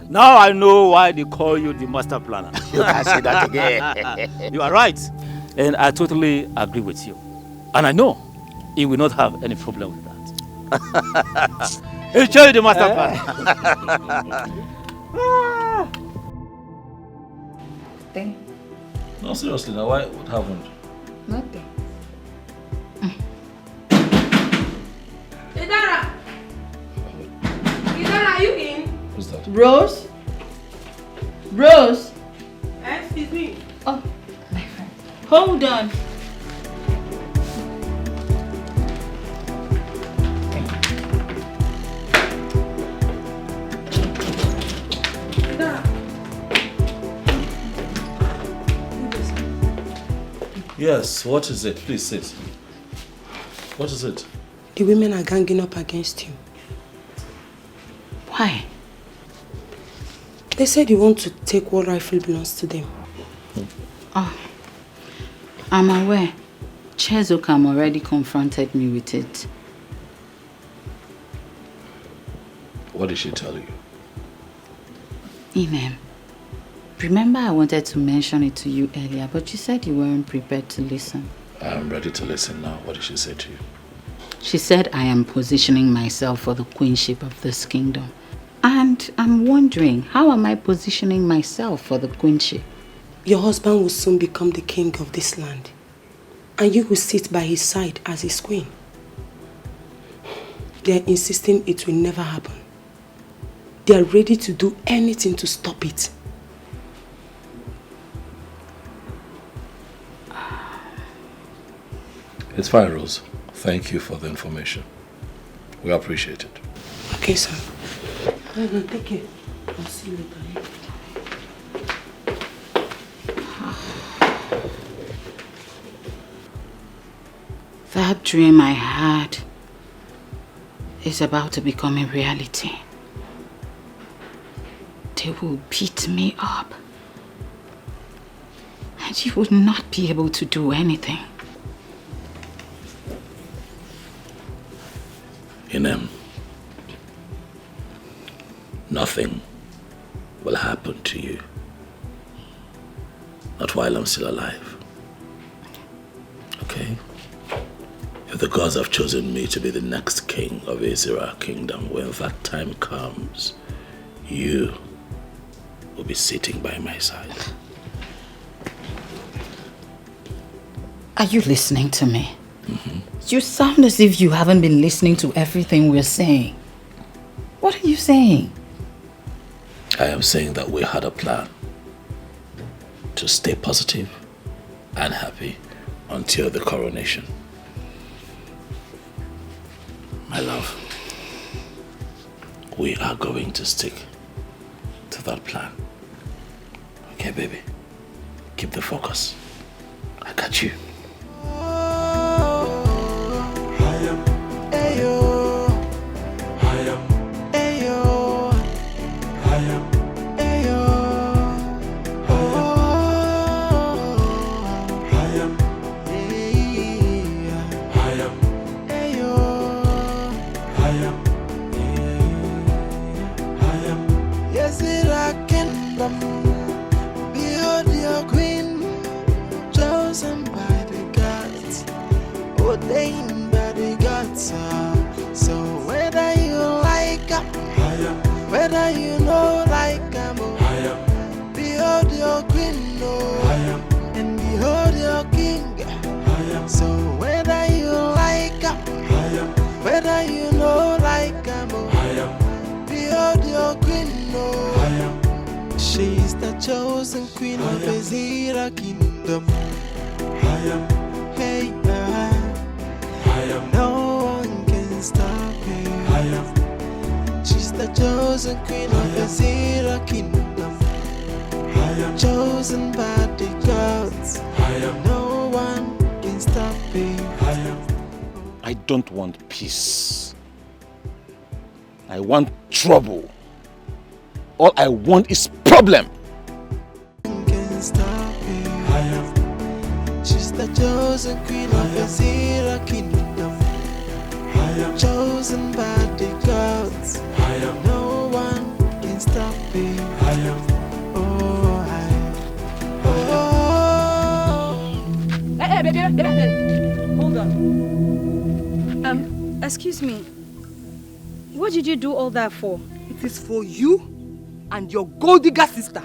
Now I know why they call you the master planner. You can say that again. You are right. And I totally agree with you. And I know he will not have any problem with that. Enjoy the master plan. Thing? No, seriously, now why? What happened? Nothing. Idara! Idara, are you in? Who's that? Rose? Rose? Excuse me. Oh, my friend. Hold on. Yes, what is it? Please sit. What is it? The women are ganging up against you. Why? They said you want to take what rightfully belongs to them. Oh, I'm aware. Chezokam already confronted me with it. What did she tell you? Inem, remember I wanted to mention it to you earlier, but you said you weren't prepared to listen. I'm ready to listen now. What did she say to you? She said I am positioning myself for the queenship of this kingdom. And I'm wondering, how am I positioning myself for the queenship? Your husband will soon become the king of this land. And you will sit by his side as his queen. They are insisting it will never happen. They are ready to do anything to stop it. It's fine, Rose. Thank you for the information. We appreciate it. Okay, sir. Take care. I'll see you later. That dream I had is about to become a reality. They will beat me up. And you will not be able to do anything. Inem, nothing will happen to you. Not while I'm still alive. Okay? If the gods have chosen me to be the next king of Ezra kingdom, when that time comes, you will be sitting by my side. Are you listening to me? You sound as if you haven't been listening to everything we're saying. What are you saying? I am saying that we had a plan to stay positive and happy until the coronation. My love, we are going to stick to that plan. Okay, baby? Keep the focus. I got you. kingdom. Behold your queen, chosen by the gods, ordained by the gods. So whether you like her, whether you know like her, behold your queen, and behold your king. So whether you like her, whether you know like her, behold your queen. She is the chosen queen of Ezira kingdom. Hey, no one can stop her. She's the chosen queen of Ezira kingdom. Chosen by the gods. No one can stop her. I don't want peace. I want trouble. All I want is problem. Can stop her. She's the chosen queen of Ezira kingdom. Chosen by the gods. No one can stop her. Hey, baby. Hold on. Excuse me. What did you do all that for? It is for you and your gold digger sister.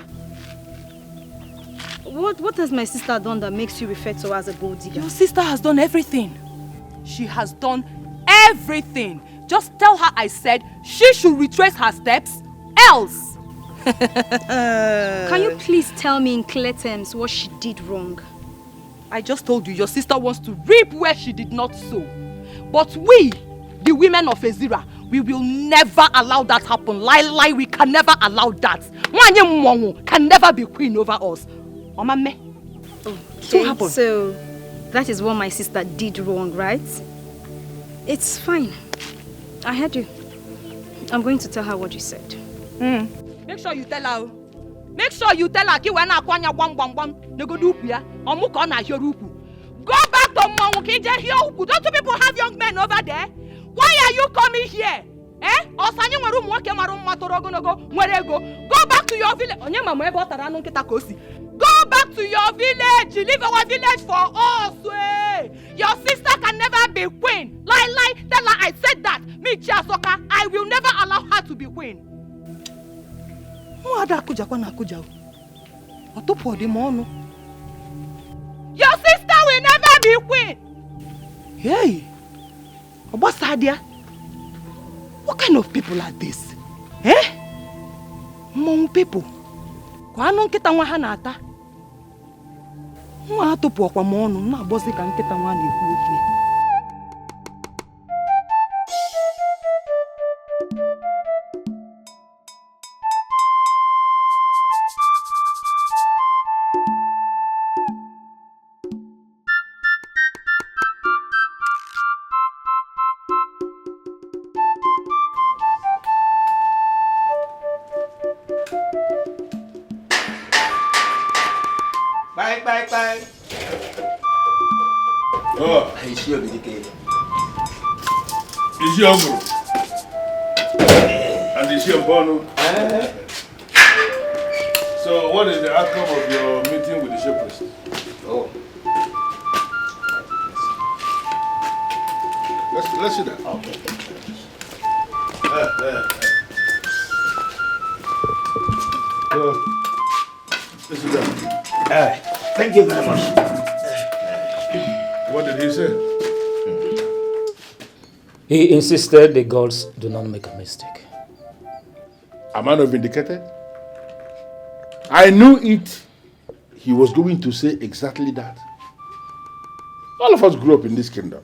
What has my sister done that makes you refer to her as a gold digger? Your sister has done everything. She has done everything. Just tell her I said she should retrace her steps, else. Can you please tell me in clear terms what she did wrong? I just told you your sister wants to reap where she did not sow. But we, the women of Ezira, we will never allow that happen. Lie, we can never allow that. Mwanye can never be queen over us. Okay, so that is what my sister did wrong, right? It's fine. I heard you. I'm going to tell her what you said. Make sure you tell her. Make sure you tell her ki when akwanya bam. Nego do upia. Omu ko na hear upu. Go back to Mwangu ki je hear upu. Don't you people have young men over there? Why are you coming here? Osanyi nweru mwoke maru matoro gonogo mwerego. Go back to your village. Onye mama ebe otara anu nkita kosi. Go back to your village. Leave our village for us. Your sister can never be queen. Lie. Tell her I said that. Me Chiasoka, I will never allow her to be queen. Your sister will never be queen. Hey, Obasadia, what kind of people are this? Mong people. Kwa anong kita nwa ha na-ata? Nwa atụpụ ọkwa m ọnụ na-agbọzi ka nkịta nwa na-ekwu okwu. Bye. Oh, I see you, Dikeh. Is your uncle? And is your bono? So, what is the outcome of your meeting with the shepherd? Oh. Let's see that. Okay. Let's see that. Thank you very much. What did he say? He insisted the gods do not make a mistake. Am I not vindicated? I knew it. He was going to say exactly that. All of us grew up in this kingdom.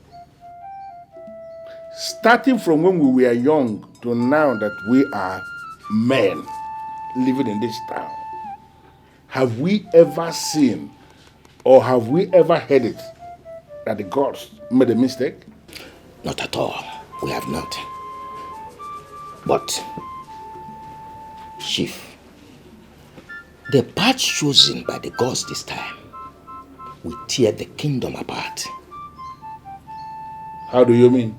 Starting from when we were young to now that we are men living in this town, have we ever seen or have we ever heard it that the gods made a mistake? Not at all. We have not. But, Chief, the path chosen by the gods this time will tear the kingdom apart. How do you mean?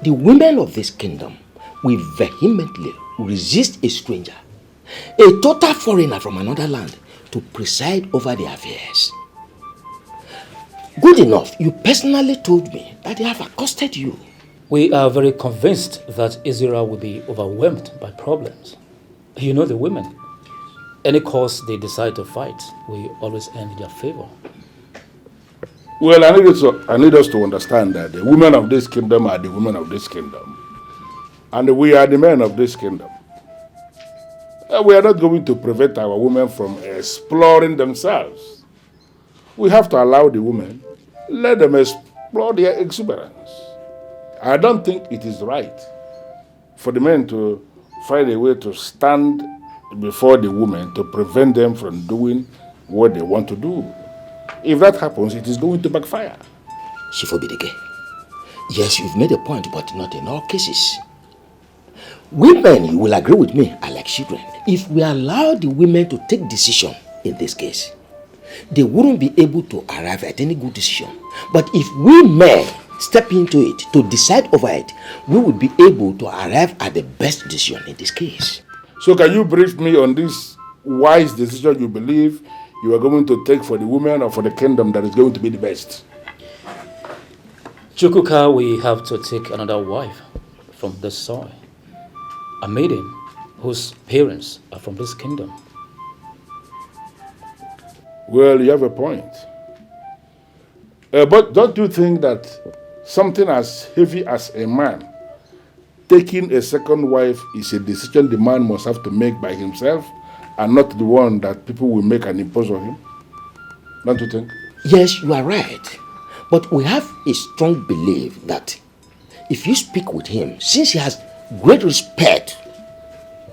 The women of this kingdom will vehemently resist a stranger a total foreigner from another land, to preside over their affairs. Good enough, you personally told me that they have accosted you. We are very convinced that Israel will be overwhelmed by problems. You know the women. Any cause they decide to fight will always end in their favor. Well, I need us to understand that the women of this kingdom are the women of this kingdom. And we are the men of this kingdom. We are not going to prevent our women from exploring themselves. We have to allow the women, let them explore their exuberance. I don't think it is right for the men to find a way to stand before the women to prevent them from doing what they want to do. If that happens, it is going to backfire. Dikeh, yes, you've made a point, but not in all cases. Women, you will agree with me, are like children. If we allow the women to take decision in this case, they wouldn't be able to arrive at any good decision. But if we men step into it to decide over it, we would be able to arrive at the best decision in this case. So can you brief me on this wise decision you believe you are going to take for the women or for the kingdom that is going to be the best? Chukwuka, we have to take another wife from this soil. A maiden whose parents are from this kingdom. Well, you have a point. But don't you think that something as heavy as a man taking a second wife is a decision the man must have to make by himself and not the one that people will make and impose on him? Don't you think? Yes, you are right. But we have a strong belief that if you speak with him, since he has great respect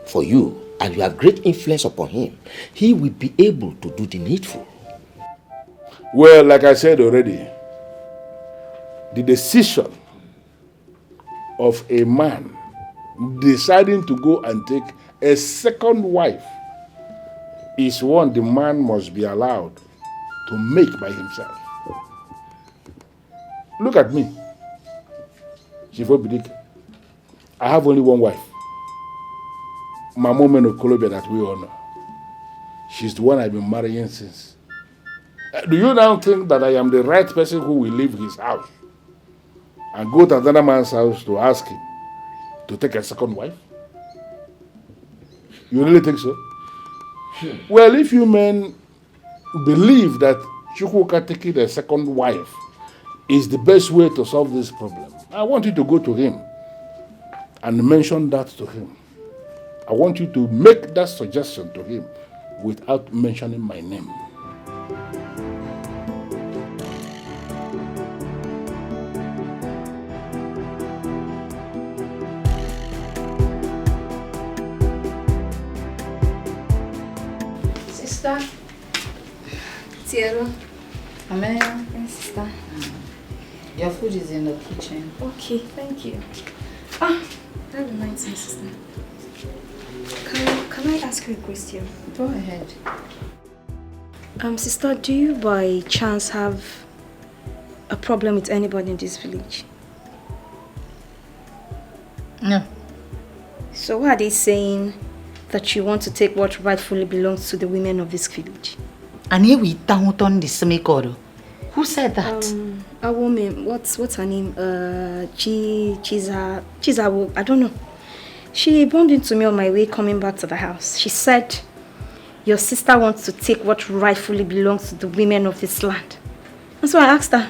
for you and you have great influence upon him, he will be able to do the needful. Well, like I said already, the decision of a man deciding to go and take a second wife is one the man must be allowed to make by himself. Look at me. I have only one wife. My mom in Colombia that we all know. She's the one I've been marrying since. Do you now think that I am the right person who will leave his house and go to another man's house to ask him to take a second wife? You really think so? Well, if you men believe that Chukwuka taking a second wife is the best way to solve this problem, I want you to go to him and mention that to him. I want you to make that suggestion to him without mentioning my name. Sister. Cielo. Amelia. Yes, sister. Your food is in the kitchen. Okay, thank you. That reminds me, sister. Can I ask you a question? Go ahead. Sister, do you by chance have a problem with anybody in this village? No. So why are they saying that you want to take what rightfully belongs to the women of this village? And here we don't on this Semikoro. Who said that? A woman, what's her name? Chiza, I don't know. She bumped into me on my way coming back to the house. She said, your sister wants to take what rightfully belongs to the women of this land. And so I asked her,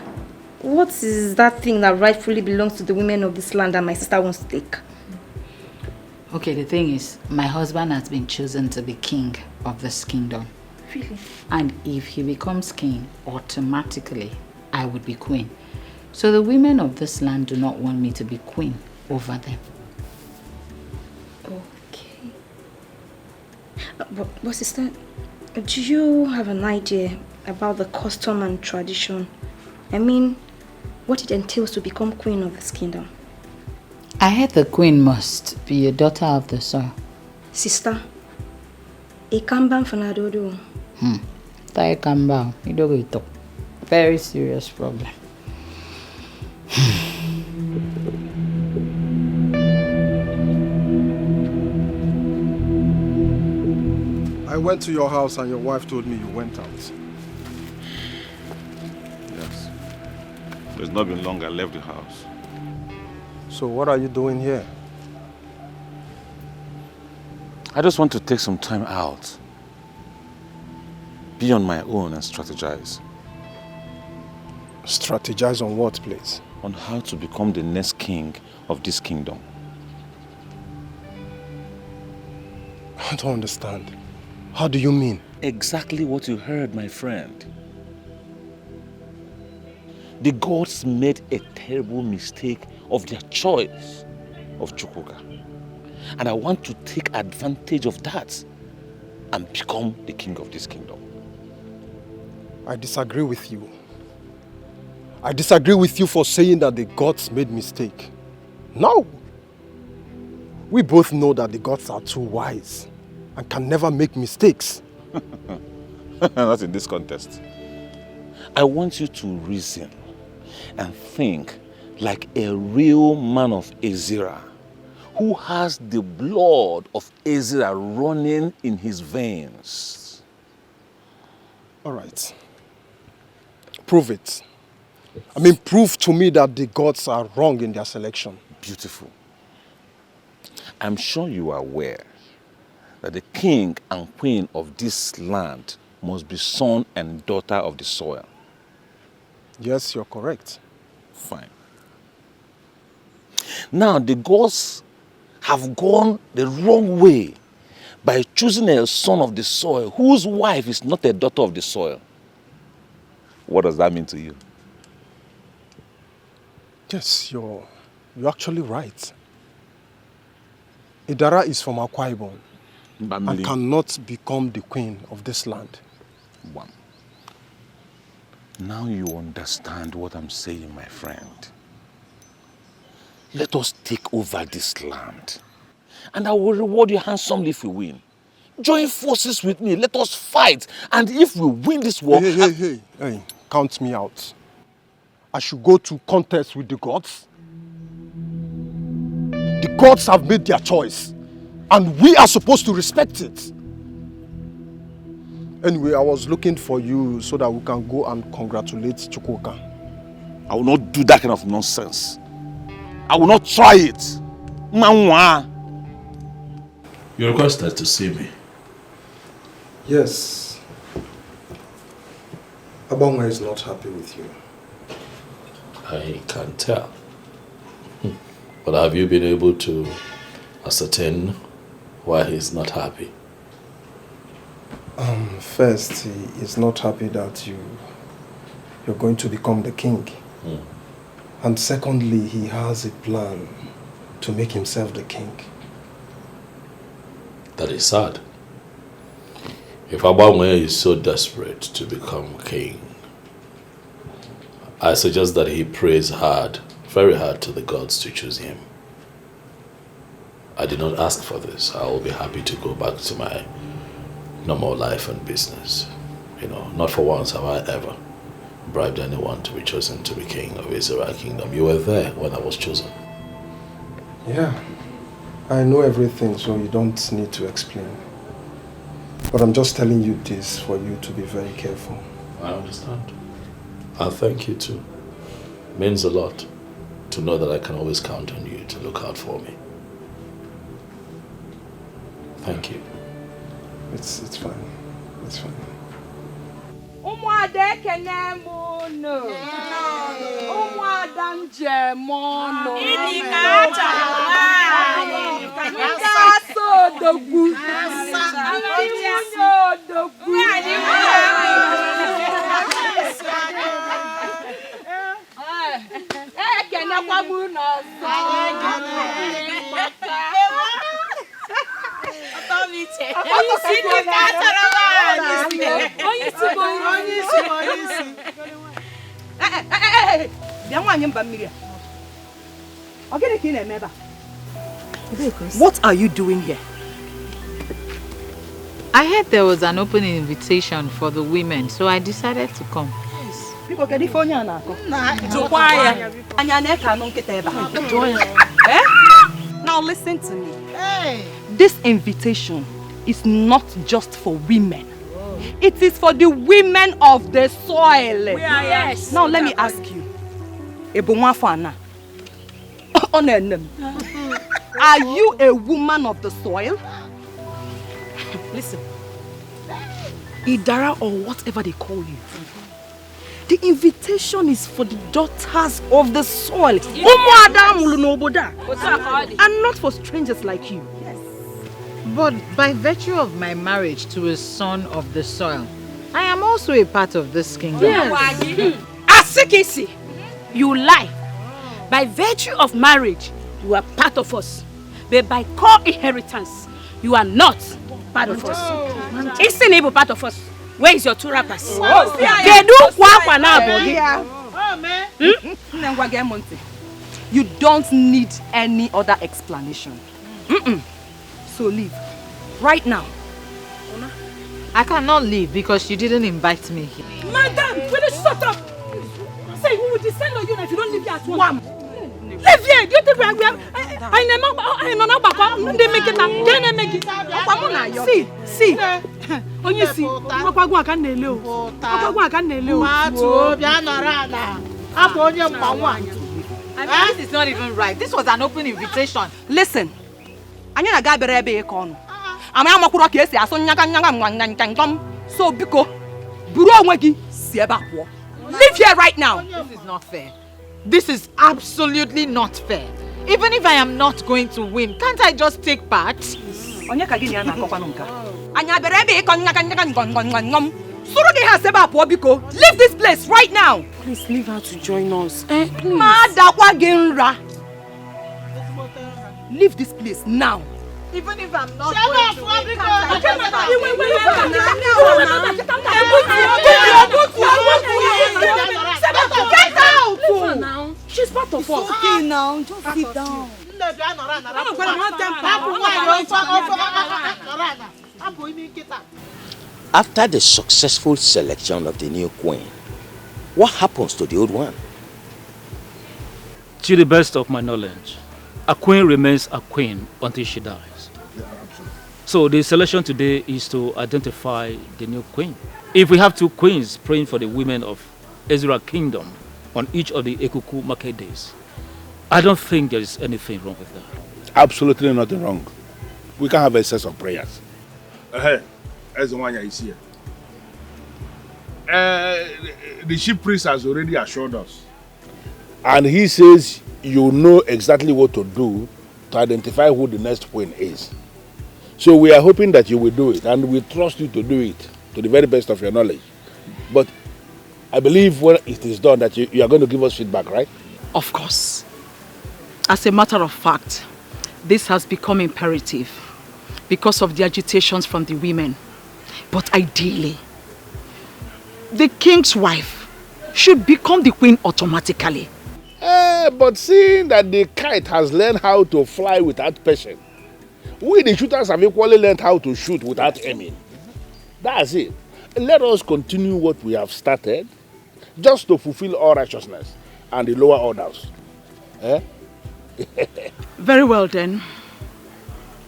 what is that thing that rightfully belongs to the women of this land that my sister wants to take? Okay, the thing is, my husband has been chosen to be king of this kingdom. Really? And if he becomes king, automatically, I would be queen. So the women of this land do not want me to be queen over them. Okay. But sister, do you have an idea about the custom and tradition? I mean, what it entails to become queen of this kingdom? I heard the queen must be a daughter of the soil. Sister, a kamban fanadodo. Tai kamba, you don't go talk. Very serious problem. went to your house and your wife told me you went out. Yes. It's not been long I left the house. So what are you doing here? I just want to take some time out. Be on my own and strategize. Strategize on what, please? On how to become the next king of this kingdom. I don't understand. How do you mean? Exactly what you heard, my friend. The gods made a terrible mistake of their choice of Chukwuka. And I want to take advantage of that and become the king of this kingdom. I disagree with you. I disagree with you for saying that the gods made mistake. No. We both know that the gods are too wise and can never make mistakes. Not in this contest. I want you to reason and think like a real man of Ezra who has the blood of Ezra running in his veins. All right. Prove it. I mean, prove to me that the gods are wrong in their selection. Beautiful. I'm sure you are aware that the king and queen of this land must be son and daughter of the soil. Yes, you're correct. Fine. Now, the gods have gone the wrong way by choosing a son of the soil whose wife is not a daughter of the soil. What does that mean to you? Yes, you're actually right. Idara is from Akwa Ibom and cannot become the queen of this land. One. Now you understand what I'm saying, my friend. Let us take over this land. And I will reward you handsomely if we win. Join forces with me. Let us fight. And if we win this war... Hey, count me out. I should go to contest with the gods. The gods have made their choice. And we are supposed to respect it. Anyway, I was looking for you so that we can go and congratulate Chukwuka. I will not do that kind of nonsense. I will not try it. Manwa. You requested to see me. Yes. Abongwe is not happy with you. I can tell. But have you been able to ascertain why he's not happy? First, he is not happy that you're going to become the king. And secondly, he has a plan to make himself the king. That is sad. If Abongwe is so desperate to become king, I suggest that he prays hard, very hard to the gods to choose him. I did not ask for this. I will be happy to go back to my normal life and business. You know, not for once have I ever bribed anyone to be chosen to be king of Israel kingdom. You were there when I was chosen. Yeah, I know everything, so you don't need to explain. But I'm just telling you this for you to be very careful. I understand. I thank you too. It means a lot to know that I can always count on you to look out for me. Thank you. It's fine. It's fine. Umuada kenemono. Umuada njemono. Idikacha. Kaso dogu. Amunyo dogu. Kenekwa muno so. What are you doing here? I heard there was an open invitation for the women, so I decided to come. People get it for you now. Now listen to me. This invitation is not just for women. It is for the women of the soil. Yes. Now let me ask you. Are you a woman of the soil? Listen. Idara or whatever they call you. The invitation is for the daughters of the soil. And not for strangers like you. But by virtue of my marriage to a son of the soil, I am also a part of this kingdom. Yes. Asikisi, you lie. By virtue of marriage, you are part of us. But by co-inheritance, you are not part of us. Esin Igbo part of us. Where is your two rappers? You don't need any other explanation. So leave. Right now. I cannot leave because you didn't invite me here. Madam, will you shut up? Say, we will descend on you if you don't leave here at once. Leave here. Do you think we are? See. When you see, this is not even right. This was an open invitation. Listen. So biko leave here right now. This is not fair. This is absolutely not fair. Even if I am not going to win, can't I just take part? Leave this place right now. Please leave her to join us. Please. Leave this place now. Even if I'm not Get out! Now. She's part of us. Okay now, just sit down. After the successful selection of the new queen, what happens to the old one? To the best of my knowledge, a queen remains a queen until she dies. So the selection today is to identify the new queen. If we have two queens praying for the women of Ezra Kingdom on each of the Ekuku market days, I don't think there is anything wrong with that. Absolutely nothing wrong. We can have a set of prayers. Hey, as the one is here. The chief priest has already assured us. And he says you know exactly what to do to identify who the next queen is. So we are hoping that you will do it, and we trust you to do it to the very best of your knowledge. But I believe when it is done that you are going to give us feedback, right? Of course. As a matter of fact, this has become imperative because of the agitations from the women. But ideally, the king's wife should become the queen automatically. But seeing that the kite has learned how to fly without passion, we the shooters have equally learned how to shoot without aiming. That's it. Let us continue what we have started, just to fulfill all righteousness and the lower orders. Very well then.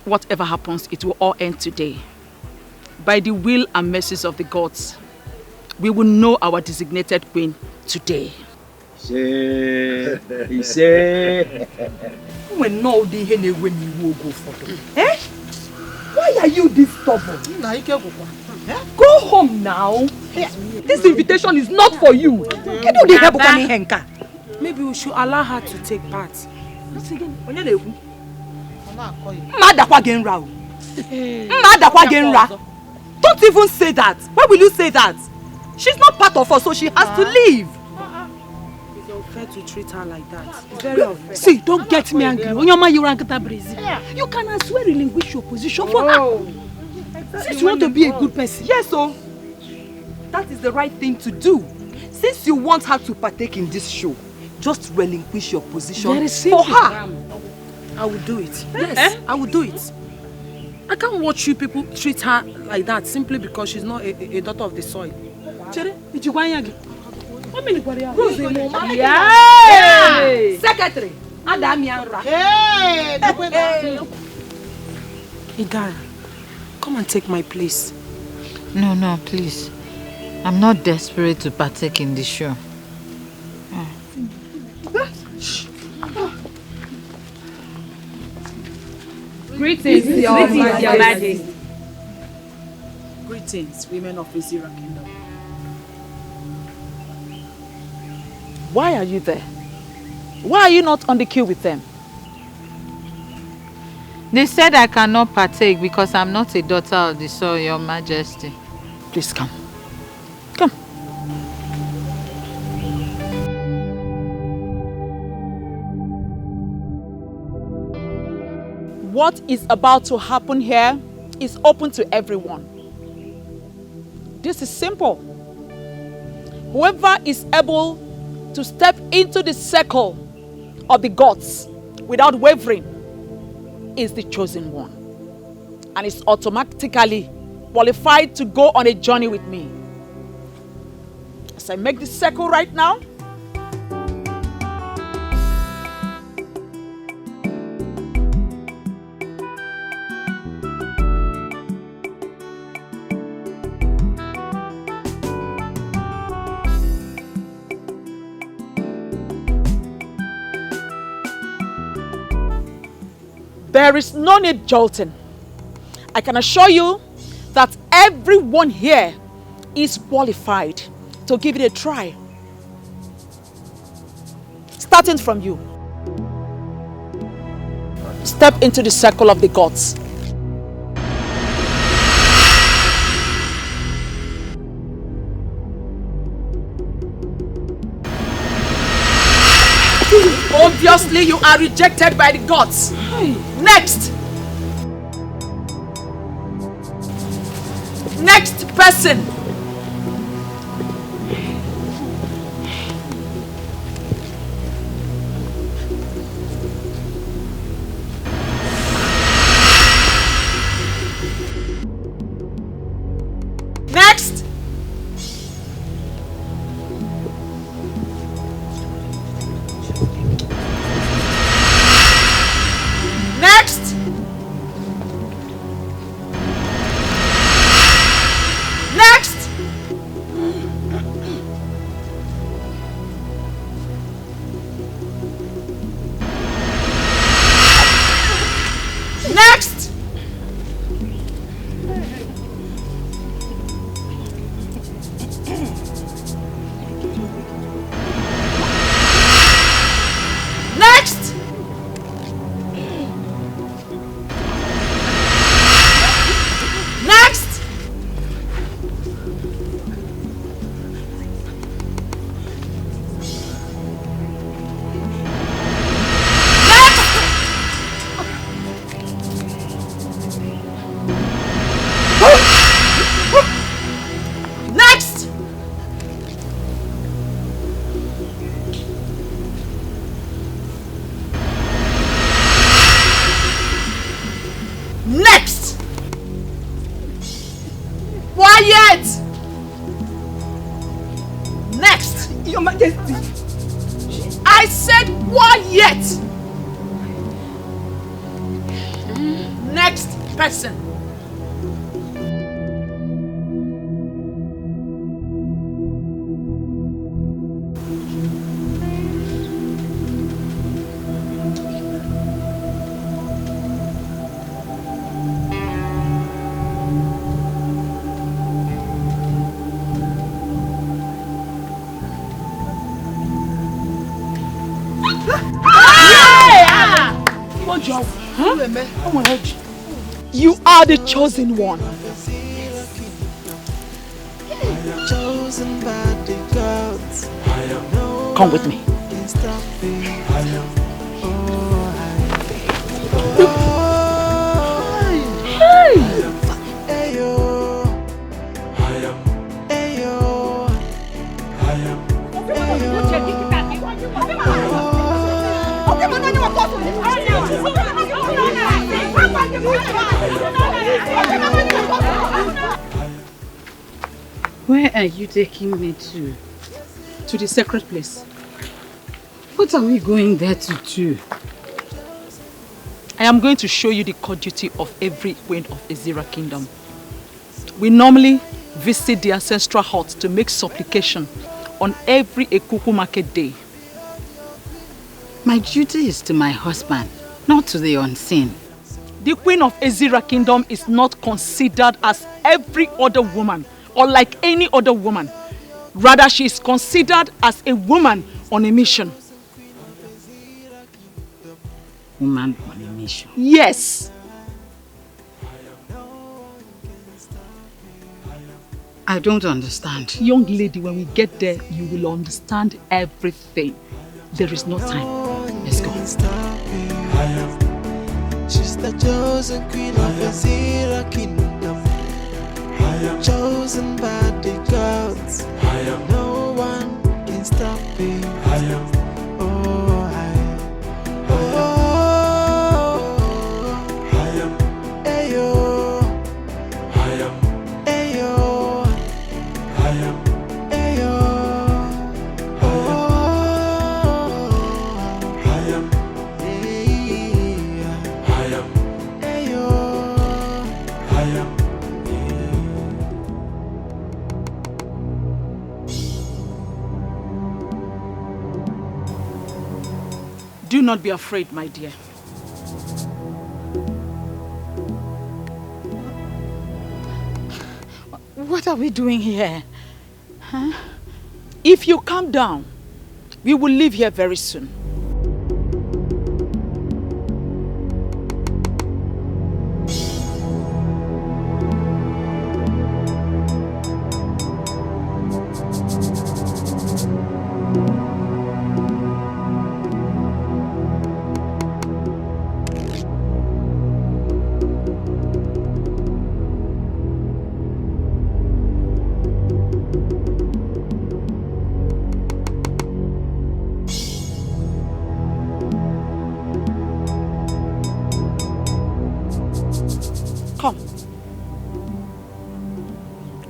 Whatever happens, it will all end today. By the will and mercies of the gods, we will know our designated queen today. He said, when no the henny when you will go for them. Why are you this stubborn? Go home now. This invitation is not for you. Maybe we should allow her to take part. Don't even say that. Why will you say that? She's not part of us, so she has to leave. It's unfair to treat her like that. It's very unfair. See, don't get me angry. You can as well relinquish your position for her. Since you want to be a good person. Yes, so that is the right thing to do. Since you want her to partake in this show, just relinquish your position for her. I will do it. Yes, I will do it. I can't watch you people treat her like that simply because she's not a daughter of the soil. Yeah. Secretary, Idara, come Come and take my place. No, please. I'm not desperate to partake in the show. Greetings, Your Majesty. Greetings, women of Ezira Kingdom. Why are you there? Why are you not on the queue with them? They said I cannot partake because I'm not a daughter of the soil, Your Majesty. Please come. Come. What is about to happen here is open to everyone. This is simple. Whoever is able to step into the circle of the gods without wavering is the chosen one, and is automatically qualified to go on a journey with me. As I make this circle right now, there is no need jolting. I can assure you that everyone here is qualified to give it a try. Starting from you. Step into the circle of the gods. Obviously, you are rejected by the gods. Next. Next person. Next. Next. Next. Next. Next. Next. Next. Next. Quiet. Next. Your Majesty. I said quiet. Next person. You are the chosen one. Chosen by the gods. Come with me. Where are you taking me to? To the sacred place. What are we going there to do? I am going to show you the court duty of every queen of Ezira Kingdom. We normally visit the ancestral hut to make supplication on every Ekuku market day. My duty is to my husband, not to the unseen. The queen of Ezira kingdom is not considered as every other woman or like any other woman. Rather, she is considered as a woman on a mission. Woman on a mission? Yes. I don't understand. Young lady, when we get there, you will understand everything. There is no time. Let's go. She's the chosen queen of Ezira kingdom. Chosen by the gods. No one can stop me. Do not be afraid, my dear. What are we doing here? Huh? If you calm down, we will leave here very soon.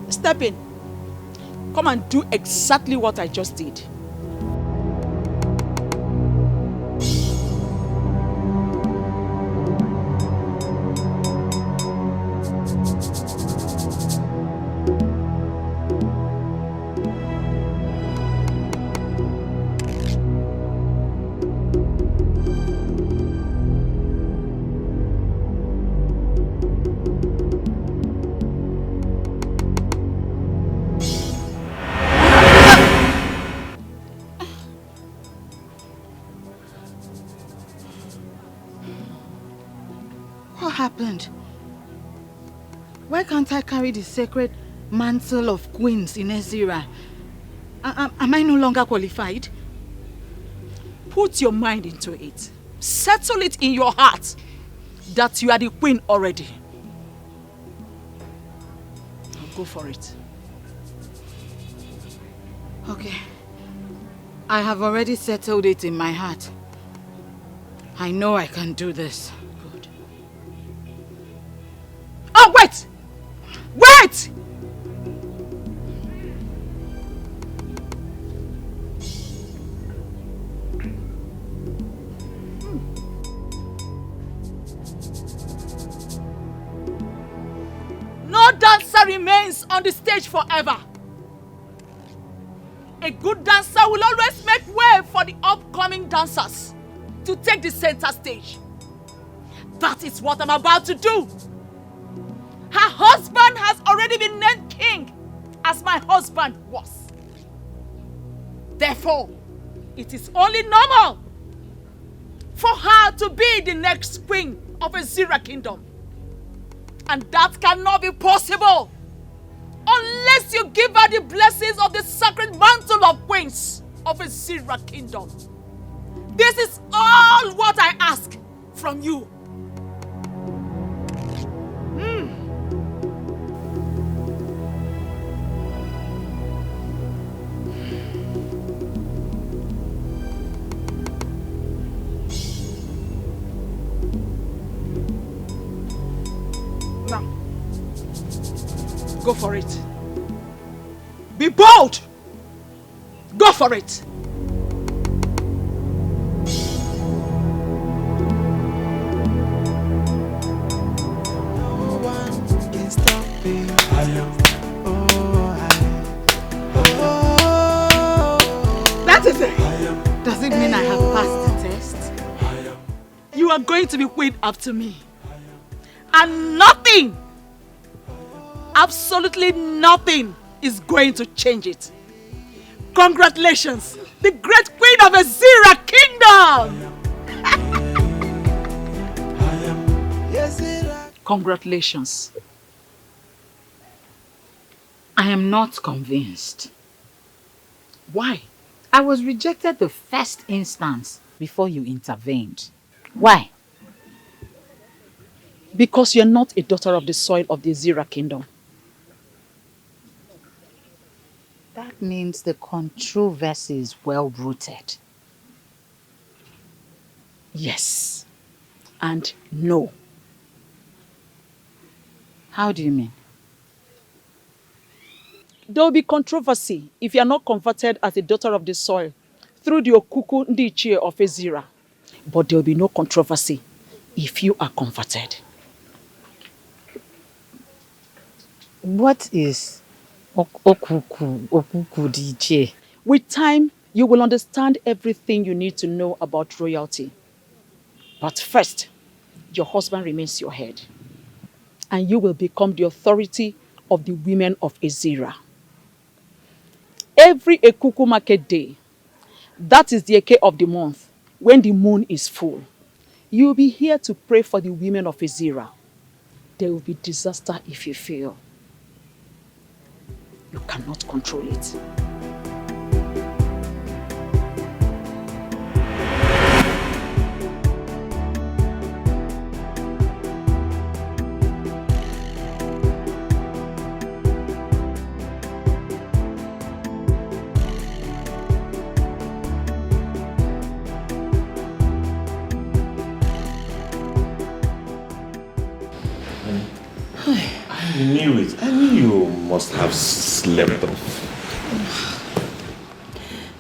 Step in. Come and do exactly what I just did. What happened? Why can't I carry the sacred mantle of queens in Ezira? Am I no longer qualified? Put your mind into it. Settle it in your heart that you are the queen already. Now go for it. Okay. I have already settled it in my heart. I know I can do this. Good. Oh, wait! Wait! No dancer remains on the stage forever. A good dancer will always make way for the upcoming dancers to take the center stage. That is what I'm about to do. Her husband has already been named king, as my husband was. Therefore, it is only normal for her to be the next queen of Ezira kingdom. And that cannot be possible unless you give her the blessings of the sacred mantle of queens of Ezira kingdom. This is all what I ask from you. Now, go for it. Be bold. Go for it. No one can stop me. That is it. Does it mean I have passed the test? You are going to be queen after me. And nothing, absolutely nothing is going to change it. Congratulations, the great queen of Ezira Kingdom! Congratulations. I am not convinced. Why? I was rejected the first instance before you intervened. Why? Because you're not a daughter of the soil of the Ezira Kingdom. That means the controversy is well rooted. Yes. And no. How do you mean? There will be controversy if you are not converted as a daughter of the soil through the Okuku Ndichie of Ezira. But there will be no controversy if you are converted. What is Okuku Ndichie? With time, you will understand everything you need to know about royalty. But first, your husband remains your head. And you will become the authority of the women of Ezira. Every Ekuku market day, that is the Eke of the month, when the moon is full, you will be here to pray for the women of Ezira. There will be disaster if you fail. You cannot control it. I knew it. I knew you must have slept off.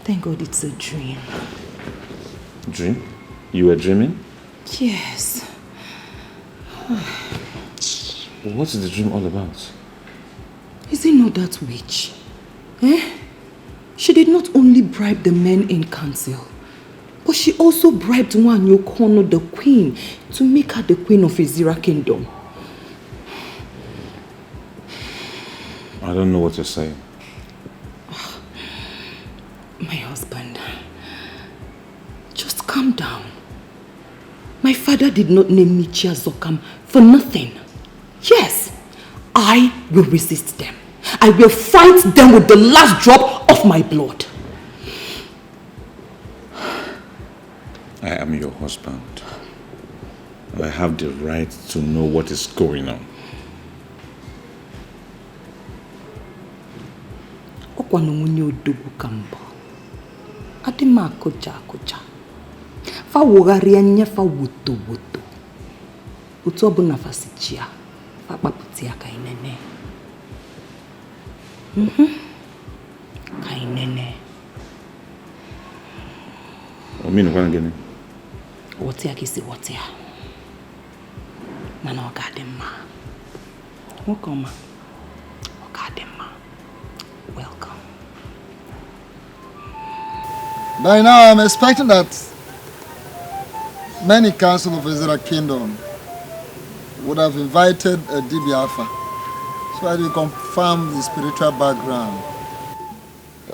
Thank God it's a dream. Dream? You were dreaming? Yes. What is the dream all about? Is it not that witch? Eh? She did not only bribe the men in council, but she also bribed Nwanyi Okono, the queen, to make her the queen of Ezira Kingdom. I don't know what you're saying. My husband, just calm down. My father did not name me Chiazokam for nothing. Yes, I will resist them. I will fight them with the last drop of my blood. I am your husband. I have the right to know what is going on. Okwano munye odogu kambo. Adima akoja. Fa wogari nya fa woto. Utu obuna fasichia. Fa paputi aka inene. Kainene. Omino kwa ngene. Wotia kisi wotia. Mana ogadema. Welcome. Ogadema. Welcome. By now, I'm expecting that many council of Ezira Kingdom would have invited a DB Alpha so that we confirm the spiritual background.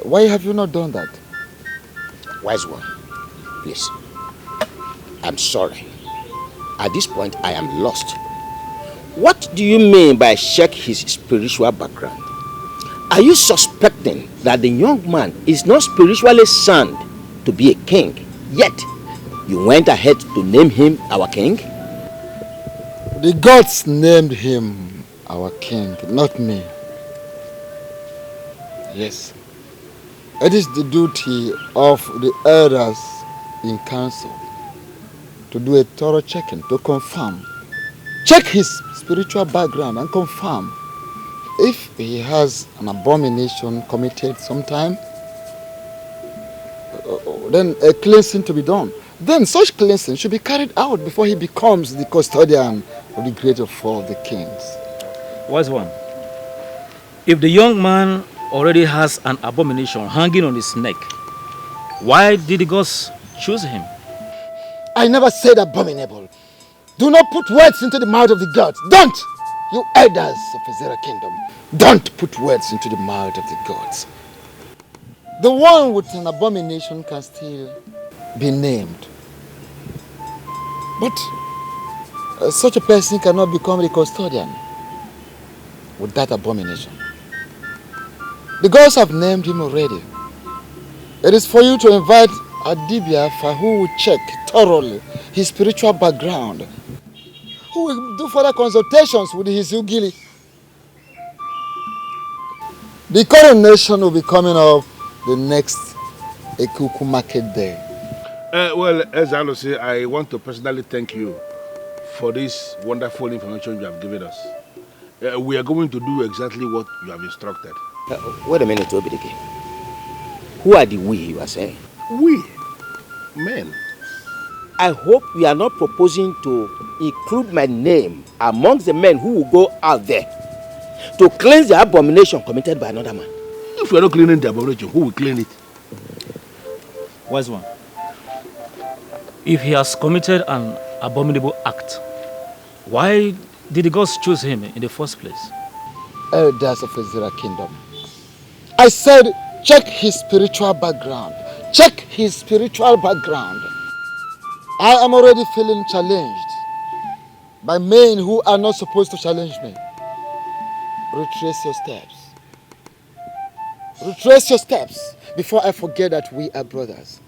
Why have you not done that? Wise one, please. I'm sorry. At this point, I am lost. What do you mean by check his spiritual background? Are you suspecting that the young man is not spiritually sound to be a king, yet you went ahead to name him our king? The gods named him our king, not me. Yes. It is the duty of the elders in council to do a thorough checking, to confirm. Check his spiritual background and confirm if he has an abomination committed sometime, then a cleansing to be done. Then such cleansing should be carried out before he becomes the custodian of the greater four of the kings. Wise one, If the young man already has an abomination hanging on his neck, why did the gods choose him? I never said abominable. Do not put words into the mouth of the gods. Don't! You elders of Ezra Kingdom, don't put words into the mouth of the gods. The one with an abomination can still be named. But such a person cannot become the custodian with that abomination. The gods have named him already. It is for you to invite Adibia who will check thoroughly his spiritual background, who will do further consultations with his Ugili. The coronation will be coming up the next Ekuku market day. Well, as I say, I want to personally thank you for this wonderful information you have given us. We are going to do exactly what you have instructed. Wait a minute, Obidike. Who are the we you are saying? We? Men. I hope you are not proposing to include my name amongst the men who will go out there to cleanse the abomination committed by another man. If we are not cleaning the abomination, who will clean it? Wise one. If he has committed an abominable act, why did the gods choose him in the first place? Elders of Ezra Kingdom, I said check his spiritual background. Check his spiritual background. I am already feeling challenged by men who are not supposed to challenge me. Retrace your steps. Retrace your steps before I forget that we are brothers.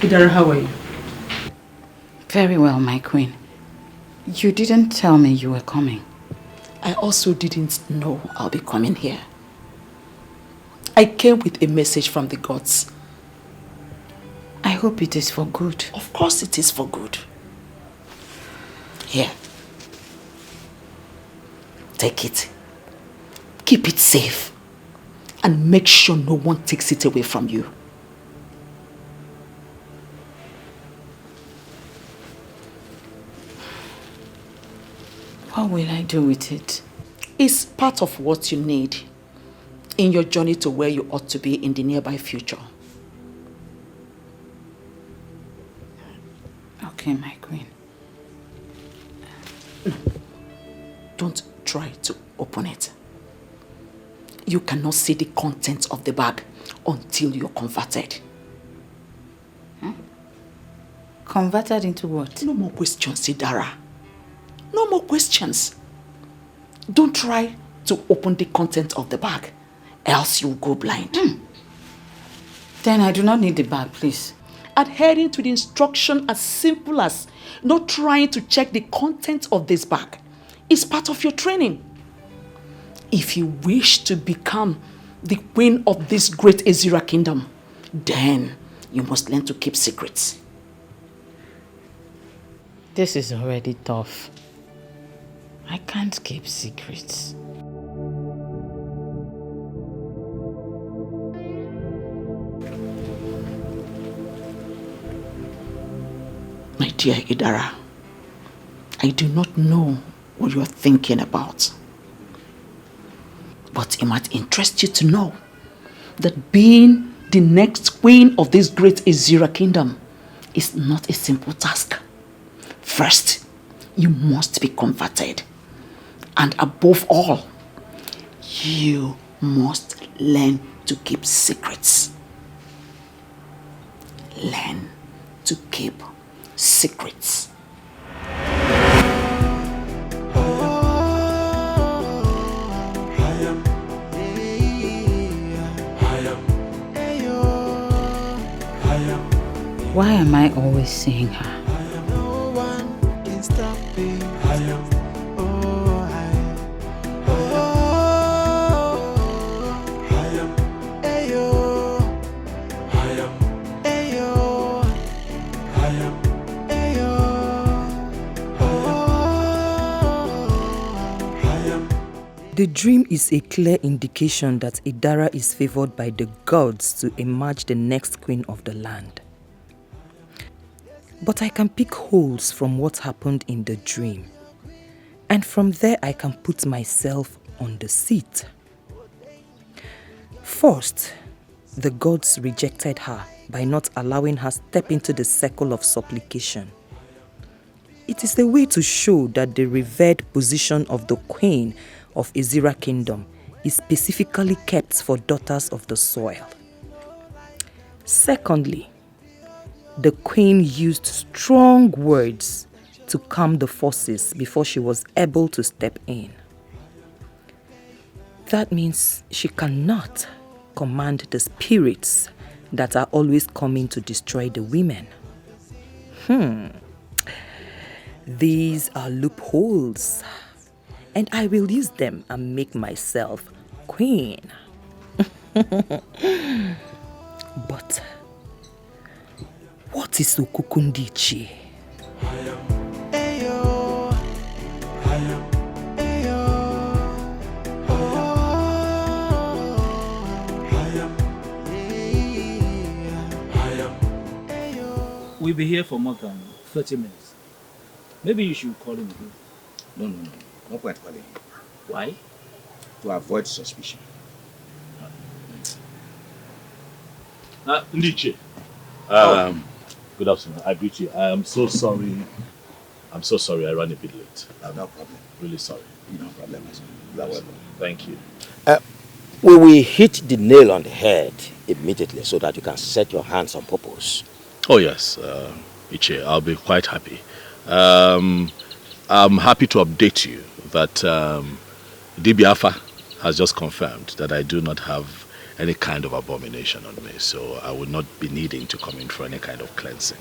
Idara, how are you? Very well, my queen. You didn't tell me you were coming. I also didn't know I'll be coming here. I came with a message from the gods. I hope it is for good. Of course it is for good. Here. Take it. Keep it safe. And make sure no one takes it away from you. What will I do with it? It's part of what you need in your journey to where you ought to be in the nearby future. Okay, my queen. Don't try to open it. You cannot see the contents of the bag until you're converted. Huh? Converted into what? No more questions, Idara. No more questions. Don't try to open the content of the bag, else you'll go blind. Then I do not need the bag, please. Adhering to the instruction as simple as not trying to check the content of this bag is part of your training. If you wish to become the queen of this great Ezra kingdom, then you must learn to keep secrets. This is already tough. I can't keep secrets. My dear Idara, I do not know what you are thinking about. But it might interest you to know that being the next queen of this great Ezra kingdom is not a simple task. First, you must be converted. And above all, you must learn to keep secrets. Learn to keep secrets. Why am I always seeing her? No one can stop me. The dream is a clear indication that Idara is favored by the gods to emerge the next queen of the land. But I can pick holes from what happened in the dream. And from there I can put myself on the seat. First, the gods rejected her by not allowing her step into the circle of supplication. It is a way to show that the revered position of the queen of Ezira Kingdom is specifically kept for daughters of the soil. Secondly, the queen used strong words to calm the forces before she was able to step in. That means she cannot command the spirits that are always coming to destroy the women. These are loopholes, and I will use them and make myself queen. But what is Ukukundichi? We'll be here for more than 30 minutes. Maybe you should call him again. No. No point calling him. Why? To avoid suspicion. Ndiche. Good afternoon. I greet you. I am so sorry. I'm so sorry I ran a bit late. No problem. Really sorry. No problem. You are welcome. Thank you. We will hit the nail on the head immediately so that you can set your hands on purpose. Oh yes, Iche, I'll be quite happy. I'm happy to update you that DBAFA has just confirmed that I do not have any kind of abomination on me, so I would not be needing to come in for any kind of cleansing.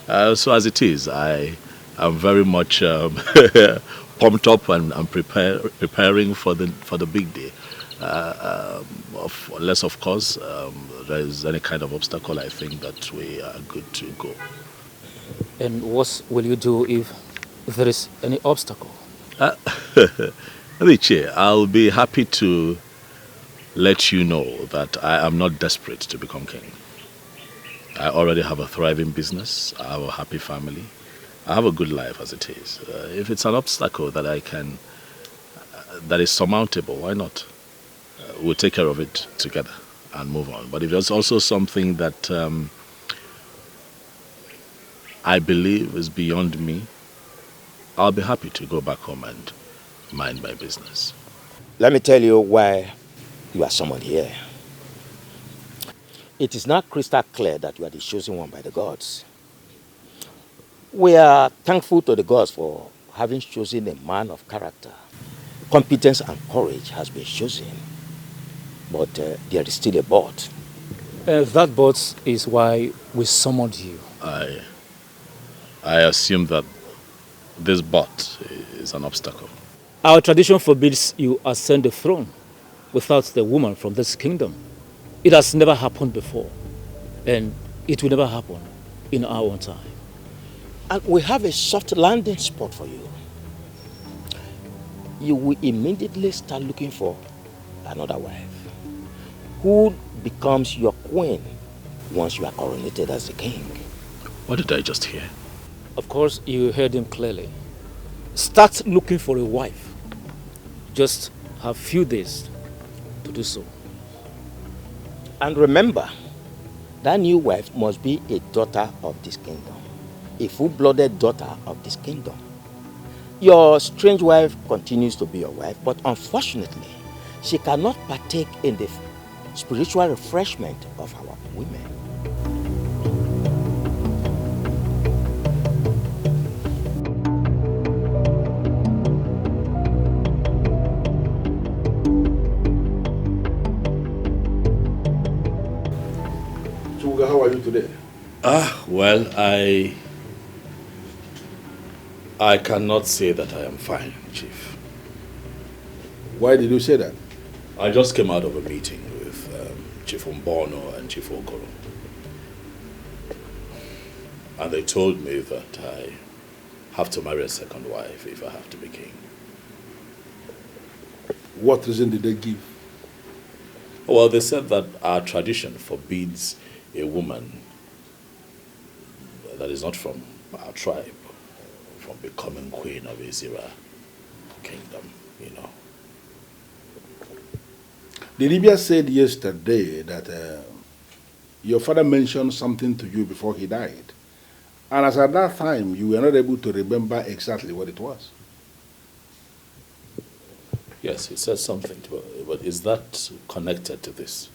So as it is, I am very much pumped up and preparing for the big day. Unless, of course, there is any kind of obstacle, I think that we are good to go. And what will you do if there is any obstacle? Richie, I'll be happy to let you know that I am not desperate to become king. I already have a thriving business. I have a happy family. I have a good life as it is. If it's an obstacle that I can, that is surmountable, why not? We'll take care of it together and move on. But if there's also something that I believe is beyond me, I'll be happy to go back home and mind my business. Let me tell you why you are summoned here. It is now crystal clear that you are the chosen one by the gods. We are thankful to the gods for having chosen a man of character. Competence and courage has been chosen. But there is still a but. That but is why we summoned you. I assume that this but is an obstacle. Our tradition forbids you ascend the throne without the woman from this kingdom. It has never happened before, and it will never happen in our own time. And we have a soft landing spot for you. You will immediately start looking for another wife, who becomes your queen once you are coronated as the king. What did I just hear? Of course, you heard him clearly. Start looking for a wife. Just have few days to do so. And remember, that new wife must be a daughter of this kingdom, a full-blooded daughter of this kingdom. Your strange wife continues to be your wife, but unfortunately, she cannot partake in the spiritual refreshment of our women. Chuga, how are you today? Well, I cannot say that I am fine, Chief. Why did you say that? I just came out of a meeting with Chief Mbono and Chief Okoro. And they told me that I have to marry a second wife if I have to be king. What reason did they give? Well, they said that our tradition forbids a woman that is not from our tribe from becoming queen of Ezira kingdom, you know. The Libya said yesterday that your father mentioned something to you before he died. And as at that time, you were not able to remember exactly what it was. Yes, he said something to her, but is that connected to this?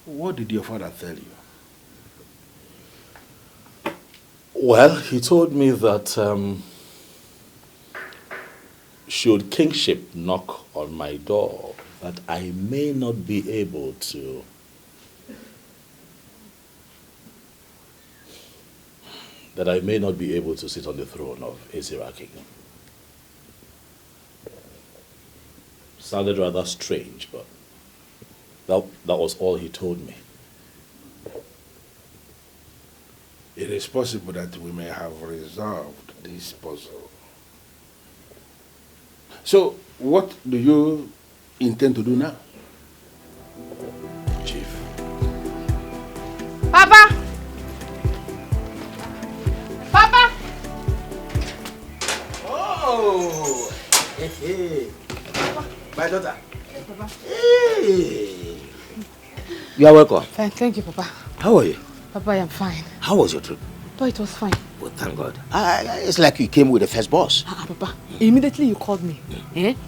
What did your father tell you? Well, he told me that should kingship knock on my door, that I may not be able to sit on the throne of Ezira kingdom. Sounded rather strange, but that was all he told me. It is possible that we may have resolved this puzzle. So, what do you intend to do now? Chief. Papa! Papa! Oh! Hey. My daughter. Hey, Papa. Hey! You are welcome. Fine, thank you, Papa. How are you? Papa, I am fine. How was your trip? Oh, it was fine. Well, thank God. It's like you came with the first boss. Papa, immediately you called me.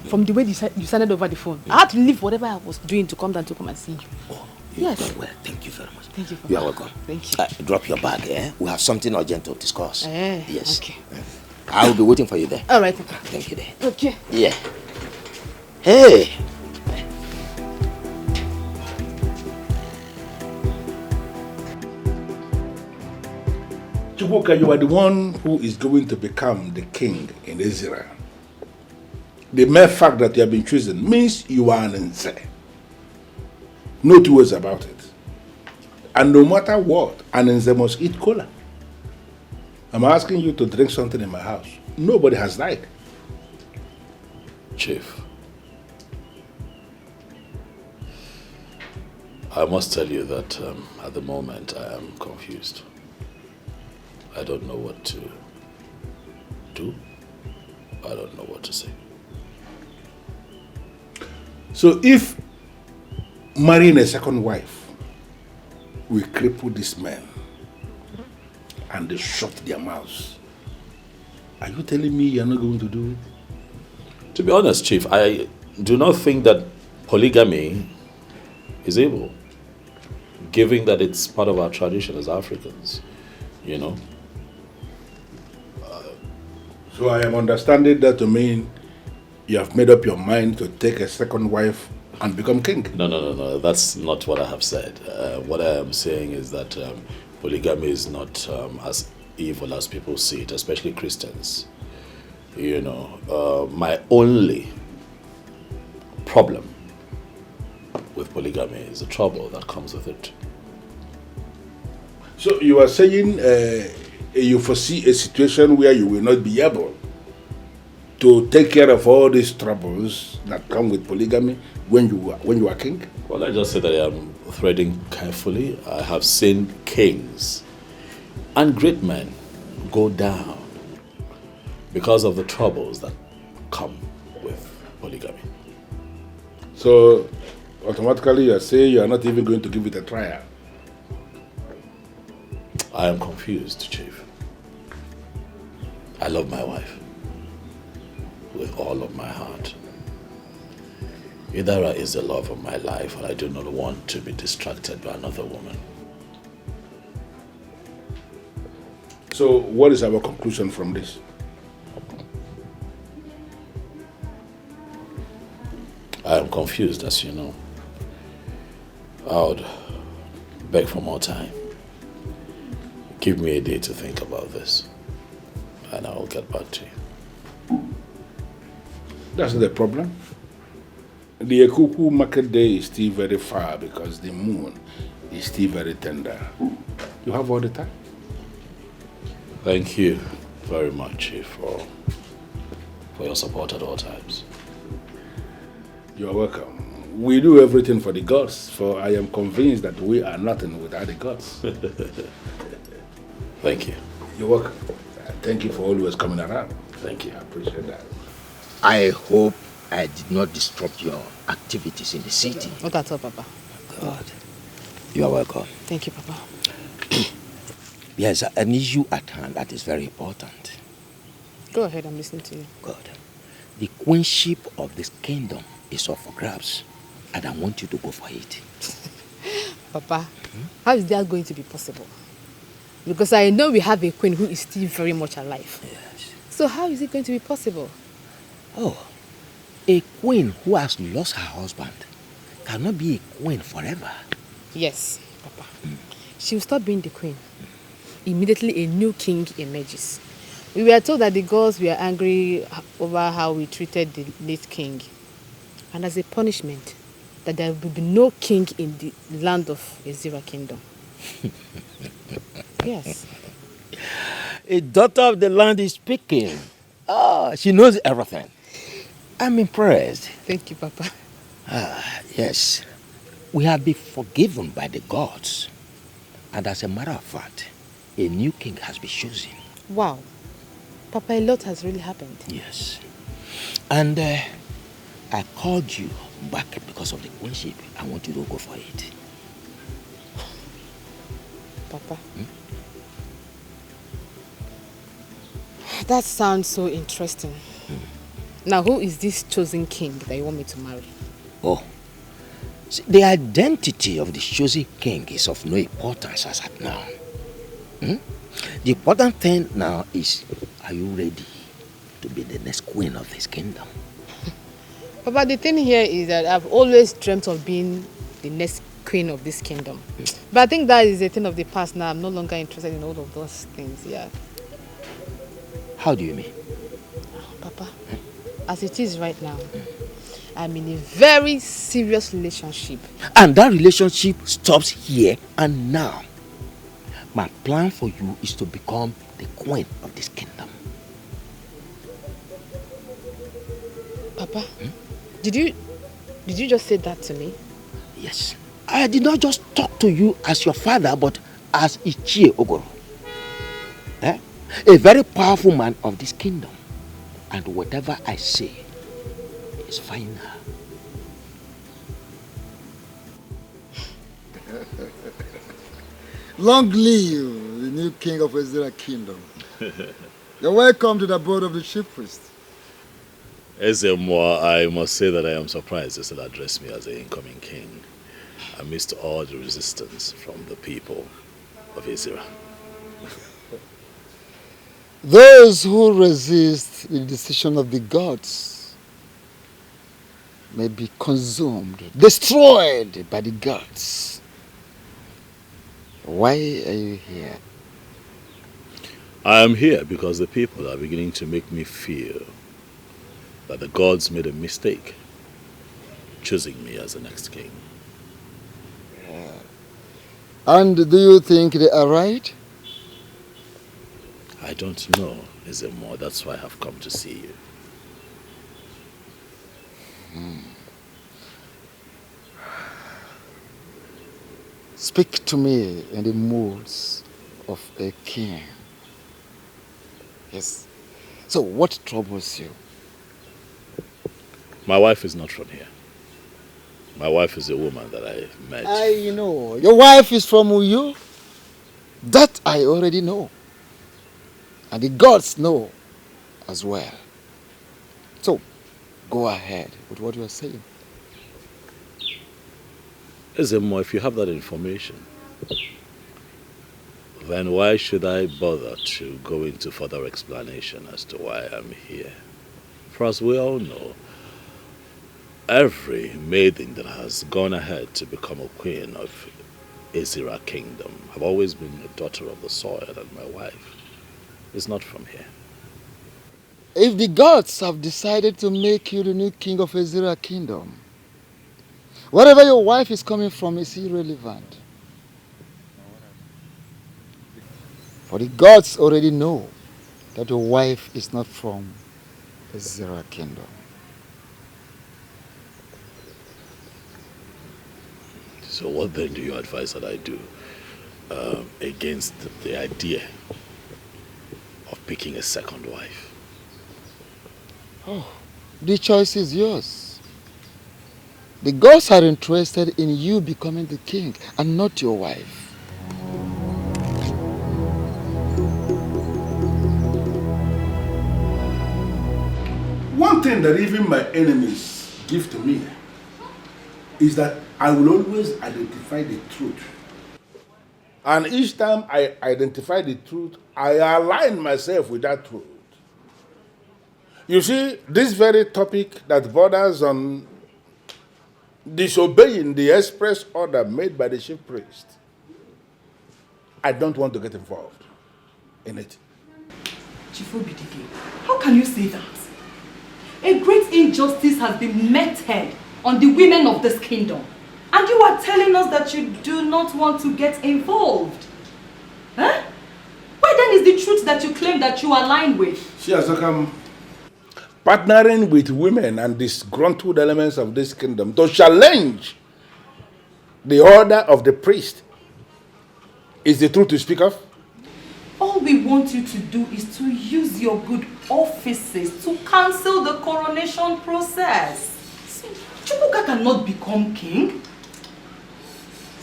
From the way you sounded over the phone. I had to leave whatever I was doing to come down to come and see you. Oh, yes. Well, thank you very much. Thank you, Papa. You are welcome. Thank you. Drop your bag, eh? We have something urgent to discuss. Yes. Okay. I will be waiting for you there. All right, Papa. Thank you there. Okay. Yeah. Hey! Chukwuka, you are the one who is going to become the king in Israel. The mere fact that you have been chosen means you are an Nze. No two ways about it. And no matter what, an Nze must eat cola. I'm asking you to drink something in my house. Nobody has died. Chief, I must tell you that at the moment I am confused. I don't know what to do. I don't know what to say. So if marrying a second wife will cripple these men and they shut their mouths, are you telling me you're not going to do it? To be honest, Chief, I do not think that polygamy is able, given that it's part of our tradition as Africans, you know. So I am understanding that to mean you have made up your mind to take a second wife and become king. No. That's not what I have said. What I am saying is that polygamy is not as evil as people see it, especially Christians. You know, my only problem with polygamy is the trouble that comes with it. So you are saying you foresee a situation where you will not be able to take care of all these troubles that come with polygamy when you are king? Well, I just say that I am threading carefully. I have seen kings and great men go down because of the troubles that come with polygamy. So automatically you are saying you are not even going to give it a trial? I am confused, Chief. I love my wife with all of my heart. Idara is the love of my life, and I do not want to be distracted by another woman. So what is our conclusion from this? I am confused, as you know. I would beg for more time. Give me a day to think about this, and I will get back to you. That's not the problem. The Ekuku market day is still very far because the moon is still very tender. You have all the time. Thank you very much, Chief, for for your support at all times. You are welcome. We do everything for the gods, for I am convinced that we are nothing without the gods. Thank you. You're welcome. Thank you for always coming around. Thank you. I appreciate that. I hope I did not disrupt your activities in the city. Not at all, Papa. God. You are welcome. Thank you, Papa. Yes, an issue at hand that is very important. Go ahead, I'm listening to you. God. The queenship of this kingdom is up for grabs, and I want you to go for it. Papa, how is that going to be possible? Because I know we have a queen who is still very much alive. Yes. So how is it going to be possible? Oh, a queen who has lost her husband cannot be a queen forever. Yes, Papa. She will stop being the queen. Immediately a new king emerges. We were told that the gods were angry over how we treated the late king. And as a punishment, that there will be no king in the land of Ezira kingdom. Yes. A daughter of the land is speaking. She knows everything. I'm impressed. Thank you, Papa. Yes. We have been forgiven by the gods. And as a matter of fact, a new king has been chosen. Wow. Papa, a lot has really happened. Yes. And I called you back because of the queenship. I want you to go for it. Papa. That sounds so interesting. Now, who is this chosen king that you want me to marry? Oh. See, the identity of the chosen king is of no importance as at now. The important thing now is, are you ready to be the next queen of this kingdom? Papa, the thing here is that I've always dreamt of being the next queen of this kingdom. But I think that is a thing of the past now. I'm no longer interested in all of those things, yeah. How do you mean? Papa, as it is right now, I'm in a very serious relationship. And that relationship stops here and now. My plan for you is to become the queen of this kingdom. Papa, did you just say that to me? Yes. I did not just talk to you as your father, but as Ichie Ogoro. A very powerful man of this kingdom. And whatever I say is final. Long live the new king of Ezira kingdom. You're welcome to the board of the chief priest. Ezemwa, I must say that I am surprised they still address me as the incoming king, amidst all the resistance from the people of Ezira. Those who resist the decision of the gods may be consumed, destroyed by the gods. Why are you here? I am here because the people are beginning to make me feel that the gods made a mistake choosing me as the next king. And do you think they are right? I don't know, Ezemo. That's why I have come to see you. Speak to me in the moods of a king. Yes. So what troubles you? My wife is not from here. My wife is a woman that I met. I know. Your wife is from Uyo? That I already know. And the gods know as well. So, go ahead with what you are saying. Ezemo, if you have that information, then why should I bother to go into further explanation as to why I'm here? For as we all know, every maiden that has gone ahead to become a queen of Ezira kingdom have always been a daughter of the soil, and my wife is not from here. If the gods have decided to make you the new king of Ezira kingdom, wherever your wife is coming from is irrelevant. For the gods already know that your wife is not from Ezra Kingdom. So what then do you advise that I do against the idea of picking a second wife? Oh, the choice is yours. The gods are interested in you becoming the king and not your wife. One thing that even my enemies give to me is that I will always identify the truth. And each time I identify the truth, I align myself with that truth. You see, this very topic that borders on disobeying the express order made by the chief priest, I don't want to get involved in it. Chief Dikeh, how can you say that? A great injustice has been meted on the women of this kingdom. And you are telling us that you do not want to get involved. Huh? Why then is the truth that you claim that you align with? She has become partnering with women and disgruntled elements of this kingdom to challenge the order of the priest. Is the truth to speak of? All we want you to do is to use your good offices to cancel the coronation process. See, Chukwuka cannot become king.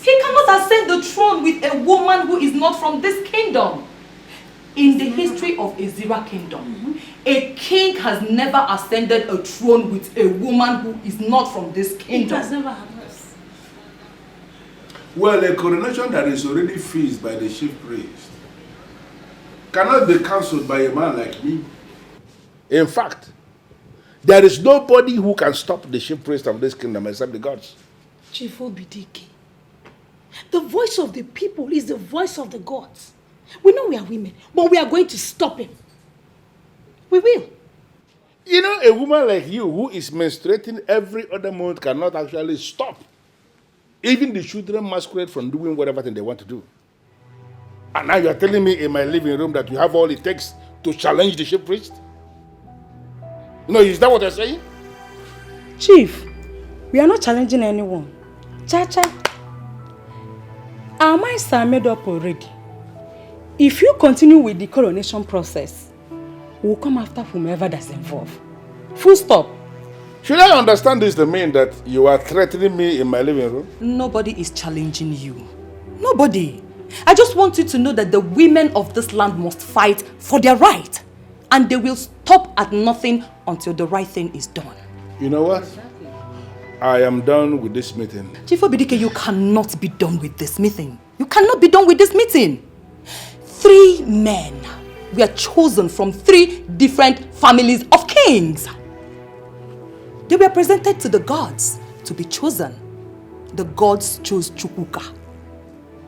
He cannot ascend the throne with a woman who is not from this kingdom. In the history of Ezira kingdom, a king has never ascended a throne with a woman who is not from this kingdom. It has never happened. Well, a coronation that is already fixed by the chief priest cannot be cancelled by a man like me. In fact, there is nobody who can stop the chief priest of this kingdom except the gods. Chief Dikeh, the voice of the people is the voice of the gods. We know we are women, but we are going to stop him. We will. You know, a woman like you who is menstruating every other month cannot actually stop even the children masquerade from doing whatever thing they want to do. And now you are telling me in my living room that you have all it takes to challenge the chief priest? No, is that what you're saying? Chief, we are not challenging anyone. Cha-cha. Our minds are made up already. If you continue with the coronation process, we'll come after whomever that's involved. Full stop. Should I understand this to mean that you are threatening me in my living room? Nobody is challenging you. Nobody. I just want you to know that the women of this land must fight for their right. And they will stop at nothing until the right thing is done. You know what? I am done with this meeting. Chief Dikeh, you cannot be done with this meeting. You cannot be done with this meeting. 3 men were chosen from 3 different families of kings. They were presented to the gods to be chosen. The gods chose Chukwuka,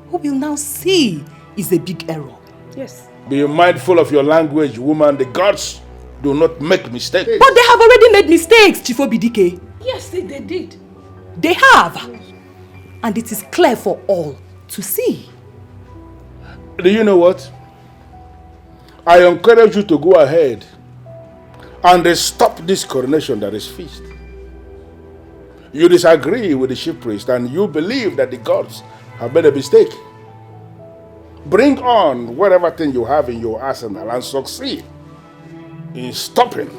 who will now see is a big error. Yes. Be mindful of your language, woman. The gods do not make mistakes. But they have already made mistakes, Chief Dikeh. Yes, they did. They have. And it is clear for all to see. Do you know what? I encourage you to go ahead and stop this coronation that is fixed. You disagree with the chief priest and you believe that the gods have made a mistake. Bring on whatever thing you have in your arsenal and succeed in stopping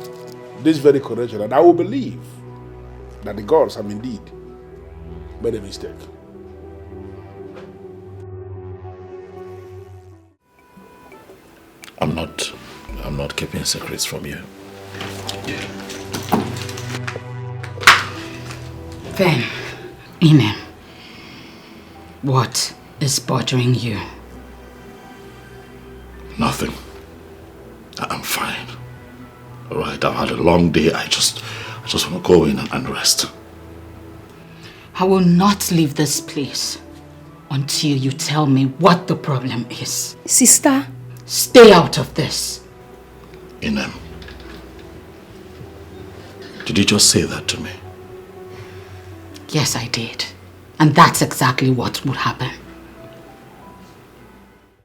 this very coronation, and I will believe that the gods have indeed made a mistake. I'm not keeping secrets from you. Then, Ini, what is bothering you? Nothing. I'm fine. All right, I've had a long day. I just want to go in and rest. I will not leave this place until you tell me what the problem is. Sister, stay out of this. Ini, did you just say that to me? Yes, I did. And that's exactly what would happen.